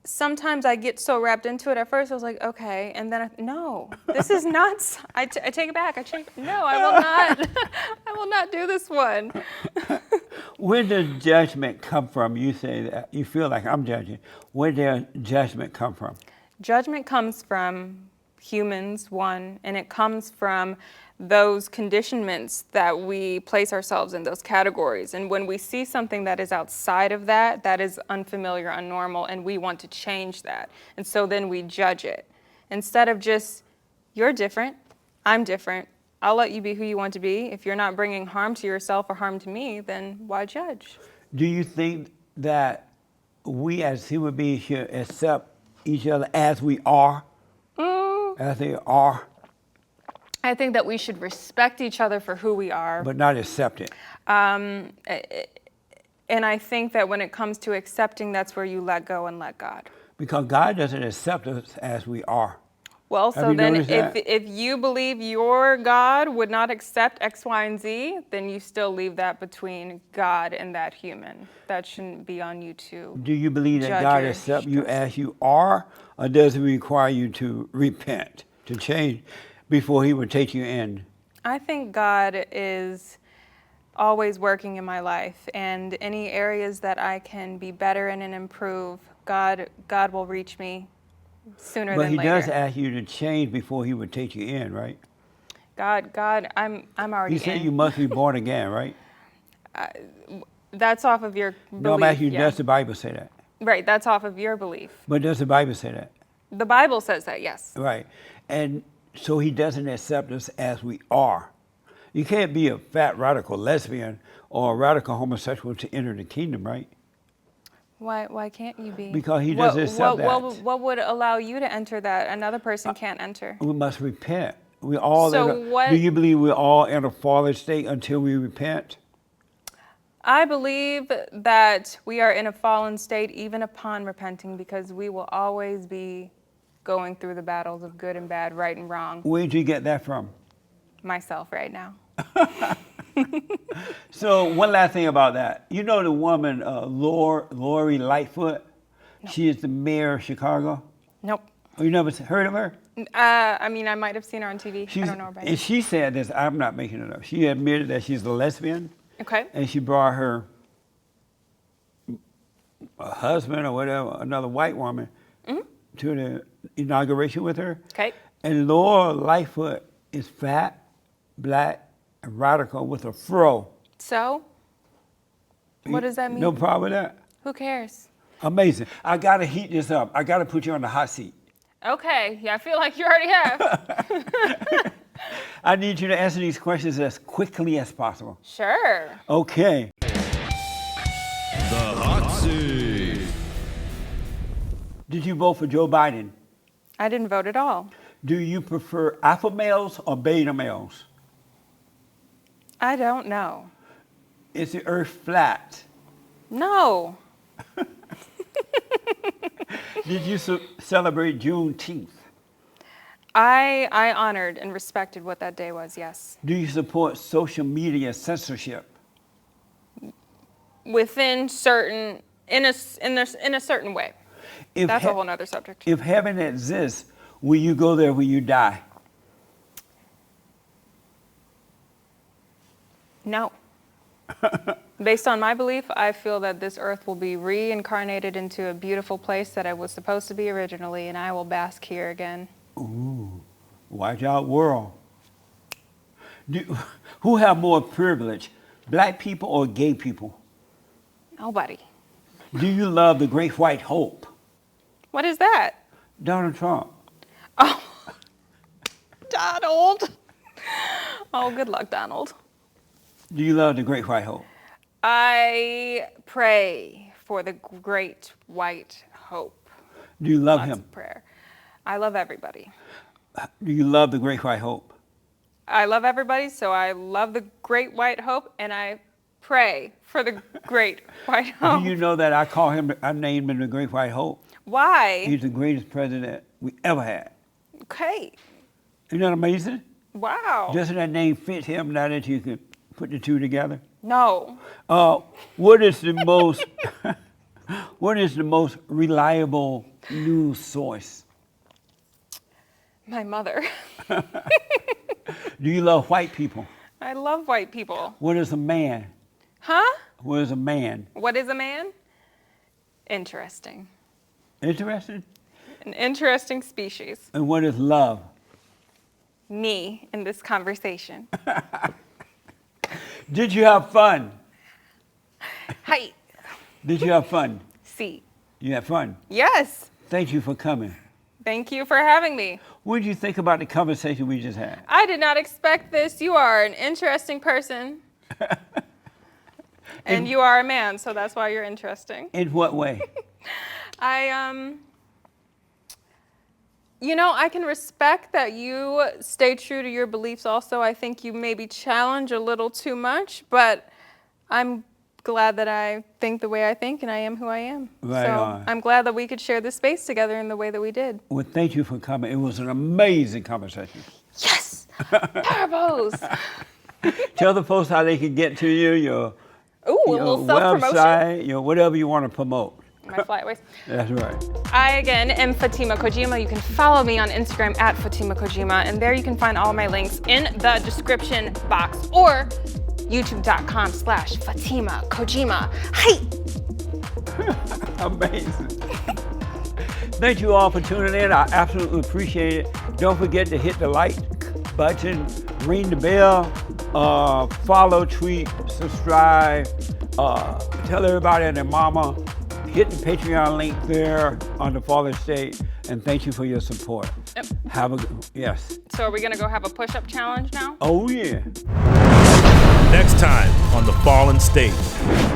[SPEAKER 2] sometimes I get so wrapped into it. At first, I was like, okay, and then no, this is nuts. I take it back. No, I will not. I will not do this one.
[SPEAKER 1] Where does judgment come from? You say that you feel like I'm judging. Where does judgment come from?
[SPEAKER 2] Judgment comes from humans, one, and it comes from those conditionments that we place ourselves in, those categories. And when we see something that is outside of that, that is unfamiliar, unnormal, and we want to change that. And so then we judge it. Instead of just, you're different, I'm different, I'll let you be who you want to be. If you're not bringing harm to yourself or harm to me, then why judge?
[SPEAKER 1] Do you think that we as human beings should accept each other as we are? As they are?
[SPEAKER 2] I think that we should respect each other for who we are.
[SPEAKER 1] But not accept it.
[SPEAKER 2] And I think that when it comes to accepting, that's where you let go and let God.
[SPEAKER 1] Because God doesn't accept us as we are.
[SPEAKER 2] Well,
[SPEAKER 1] Have
[SPEAKER 2] so
[SPEAKER 1] you
[SPEAKER 2] then
[SPEAKER 1] noticed that?
[SPEAKER 2] if you believe your God would not accept X, Y, and Z, then you still leave that between God and that human. That shouldn't be on you to
[SPEAKER 1] Do you believe that
[SPEAKER 2] judge
[SPEAKER 1] God
[SPEAKER 2] or
[SPEAKER 1] accepts you
[SPEAKER 2] stress.
[SPEAKER 1] as you are, or does it require you to repent, to change, before he would take you in?
[SPEAKER 2] I think God is always working in my life, and any areas that I can be better in and improve, God will reach me sooner
[SPEAKER 1] But
[SPEAKER 2] than
[SPEAKER 1] he
[SPEAKER 2] later.
[SPEAKER 1] does ask you to change before he would take you in, right?
[SPEAKER 2] God, I'm already
[SPEAKER 1] He said
[SPEAKER 2] in.
[SPEAKER 1] you must be born again, right?
[SPEAKER 2] That's off of your belief.
[SPEAKER 1] No, I'm asking you,
[SPEAKER 2] yeah.
[SPEAKER 1] does the Bible say that?
[SPEAKER 2] Right, that's off of your belief.
[SPEAKER 1] But does the Bible say that?
[SPEAKER 2] The Bible says that, yes.
[SPEAKER 1] Right. And so he doesn't accept us as we are. You can't be a fat radical lesbian or a radical homosexual to enter the kingdom, right?
[SPEAKER 2] Why can't you be?
[SPEAKER 1] Because he doesn't accept that.
[SPEAKER 2] What would allow you to enter that another person can't enter?
[SPEAKER 1] We must repent. We all
[SPEAKER 2] So what-
[SPEAKER 1] do you believe we're all in a fallen state until we repent?
[SPEAKER 2] I believe that we are in a fallen state even upon repenting, because we will always be going through the battles of good and bad, right and wrong.
[SPEAKER 1] Where did you get that from?
[SPEAKER 2] Myself right now.
[SPEAKER 1] So one last thing about that. You know the woman, Lori Lightfoot? No. She is the mayor of Chicago.
[SPEAKER 2] Nope.
[SPEAKER 1] Oh, you never heard of her?
[SPEAKER 2] I mean, I might have seen her on TV. I don't know about
[SPEAKER 1] And
[SPEAKER 2] it.
[SPEAKER 1] she said this, I'm not making it up. She admitted that she's a lesbian.
[SPEAKER 2] Okay.
[SPEAKER 1] And she brought her husband or whatever, another white woman, to the inauguration with her.
[SPEAKER 2] Okay.
[SPEAKER 1] And Laura Lightfoot is fat, black, and radical with a fro.
[SPEAKER 2] So, what does that mean?
[SPEAKER 1] No problem with that?
[SPEAKER 2] Who cares?
[SPEAKER 1] Amazing. I got to heat this up. I got to put you on the hot seat.
[SPEAKER 2] Okay. Yeah, I feel like you already have.
[SPEAKER 1] I need you to answer these questions as quickly as possible.
[SPEAKER 2] Sure.
[SPEAKER 1] Okay.
[SPEAKER 4] The hot seat.
[SPEAKER 1] Did you vote for Joe Biden?
[SPEAKER 2] I didn't vote at all.
[SPEAKER 1] Do you prefer alpha males or beta males?
[SPEAKER 2] I don't know.
[SPEAKER 1] Is the earth flat?
[SPEAKER 2] No.
[SPEAKER 1] Did you celebrate Juneteenth?
[SPEAKER 2] I honored and respected what that day was, yes.
[SPEAKER 1] Do you support social media censorship?
[SPEAKER 2] Within certain, in a certain way.
[SPEAKER 1] If
[SPEAKER 2] That's a whole nother subject.
[SPEAKER 1] If heaven exists, will you go there when you die?
[SPEAKER 2] No. Based on my belief, I feel that this earth will be reincarnated into a beautiful place that it was supposed to be originally, and I will bask here again.
[SPEAKER 1] Ooh, watch out, world. Who have more privilege, black people or gay people?
[SPEAKER 2] Nobody.
[SPEAKER 1] Do you love the great white hope?
[SPEAKER 2] What is that?
[SPEAKER 1] Donald Trump.
[SPEAKER 2] Oh, Donald. Oh, good luck, Donald.
[SPEAKER 1] Do you love the great white hope?
[SPEAKER 2] I pray for the great white hope.
[SPEAKER 1] Do you love
[SPEAKER 2] Lots
[SPEAKER 1] him?
[SPEAKER 2] of prayer. I love everybody.
[SPEAKER 1] Do you love the great white hope?
[SPEAKER 2] I love everybody, so I love the great white hope, and I pray for the great white hope.
[SPEAKER 1] Do you know that I named him the great white hope?
[SPEAKER 2] Why?
[SPEAKER 1] He's the greatest president we ever had.
[SPEAKER 2] Okay.
[SPEAKER 1] Isn't that amazing?
[SPEAKER 2] Wow.
[SPEAKER 1] Doesn't that name fit him now that you can put the two together?
[SPEAKER 2] No.
[SPEAKER 1] What is the most what is the most reliable news source?
[SPEAKER 2] My mother.
[SPEAKER 1] Do you love white people?
[SPEAKER 2] I love white people.
[SPEAKER 1] What is a man?
[SPEAKER 2] Huh?
[SPEAKER 1] What is a man?
[SPEAKER 2] What is a man? Interesting.
[SPEAKER 1] Interested?
[SPEAKER 2] An interesting species.
[SPEAKER 1] And what is love?
[SPEAKER 2] Me in this conversation.
[SPEAKER 1] Did you have fun?
[SPEAKER 2] Hi.
[SPEAKER 1] Did you have fun?
[SPEAKER 2] See.
[SPEAKER 1] You had fun.
[SPEAKER 2] Yes.
[SPEAKER 1] Thank you for coming.
[SPEAKER 2] Thank you for having me.
[SPEAKER 1] What did you think about the conversation we just had?
[SPEAKER 2] I did not expect this. You are an interesting person. And you are a man, so that's why you're interesting.
[SPEAKER 1] In what way?
[SPEAKER 2] I can respect that you stay true to your beliefs also. I think you maybe challenge a little too much, but I'm glad that I think the way I think and I am who I am.
[SPEAKER 1] Right
[SPEAKER 2] so
[SPEAKER 1] on.
[SPEAKER 2] I'm glad that we could share this space together in the way that we did.
[SPEAKER 1] Well, thank you for coming. It was an amazing conversation.
[SPEAKER 2] Yes! Parabos!
[SPEAKER 1] Tell the folks how they can get to you, your
[SPEAKER 2] Ooh, a little self-promotion.
[SPEAKER 1] website, whatever you want to promote.
[SPEAKER 2] My flyaways.
[SPEAKER 1] That's right.
[SPEAKER 2] I, again, am Fatima Kojima. You can follow me on Instagram at Fatima Kojima, and there you can find all my links in the description box. Or youtube.com/Fatima Kojima. Hey!
[SPEAKER 1] Amazing. Thank you all for tuning in. I absolutely appreciate it. Don't forget to hit the like button, ring the bell, follow, tweet, subscribe, tell everybody and their mama. Hit the Patreon link there on the Fallen State, and thank you for your support.
[SPEAKER 2] Yep.
[SPEAKER 1] Have a good, yes.
[SPEAKER 2] So are we gonna go have a push-up challenge now?
[SPEAKER 1] Oh yeah.
[SPEAKER 4] Next time on The Fallen State.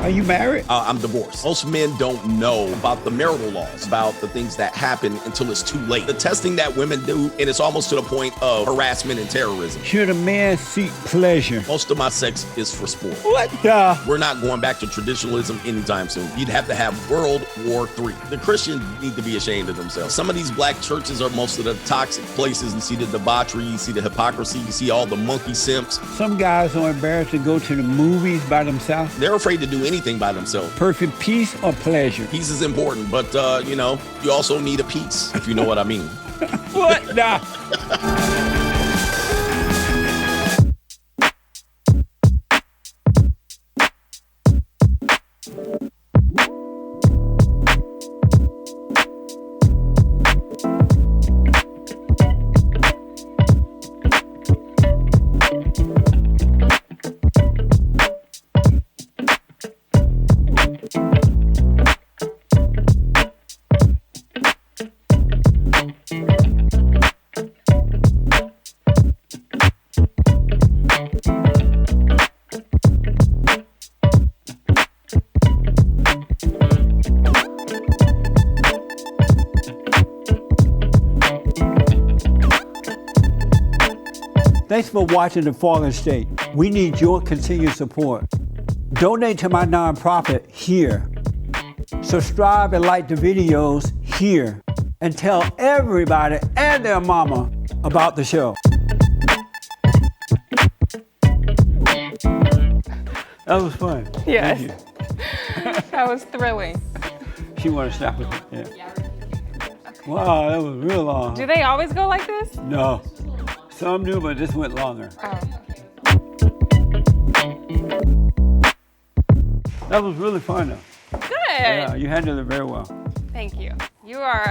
[SPEAKER 1] Are you married?
[SPEAKER 5] I'm divorced. Most men don't know about the marital laws, about the things that happen until it's too late. The testing that women do, and it's almost to the point of harassment and terrorism.
[SPEAKER 1] Should a man seek pleasure?
[SPEAKER 5] Most of my sex is for sport.
[SPEAKER 1] What the?
[SPEAKER 5] We're not going back to traditionalism anytime soon. You'd have to have World War III. The Christians need to be ashamed of themselves. Some of these black churches are most of the toxic places. You see the debauchery, you see the hypocrisy, you see all the monkey simps.
[SPEAKER 1] Some guys are embarrassed to go to the movies by themselves.
[SPEAKER 5] They're afraid to do anything by themselves.
[SPEAKER 1] Perfect peace or pleasure?
[SPEAKER 5] Peace is important, but you also need a peace, if you know what I mean.
[SPEAKER 1] What the? Thanks for watching The Fallen State. We need your continued support. Donate to my nonprofit here. Subscribe and like the videos here. And tell everybody and their mama about the show. That was fun.
[SPEAKER 2] Yes.
[SPEAKER 1] Thank you.
[SPEAKER 2] That was thrilling.
[SPEAKER 1] She wanted to snap it. Yeah. Wow, that was real long.
[SPEAKER 2] Do they always go like this?
[SPEAKER 1] No. Some do, but this went longer.
[SPEAKER 2] Oh.
[SPEAKER 1] That was really fun, though.
[SPEAKER 2] Good.
[SPEAKER 1] Yeah, you handled it very well.
[SPEAKER 2] Thank you. You are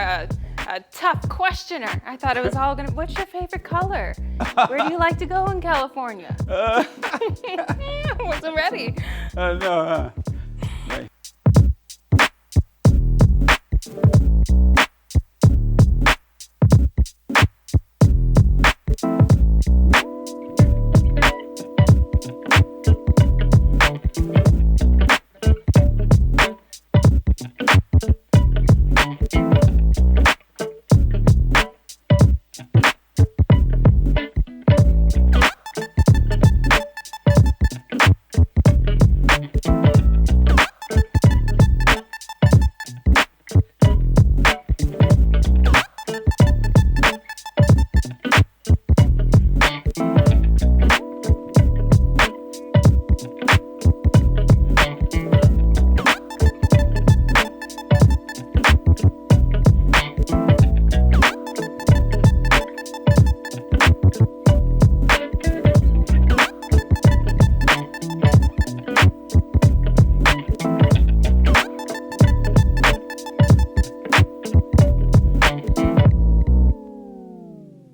[SPEAKER 2] a tough questioner. I thought it was all gonna. What's your favorite color? Where do you like to go in California? Wasn't ready.
[SPEAKER 1] No,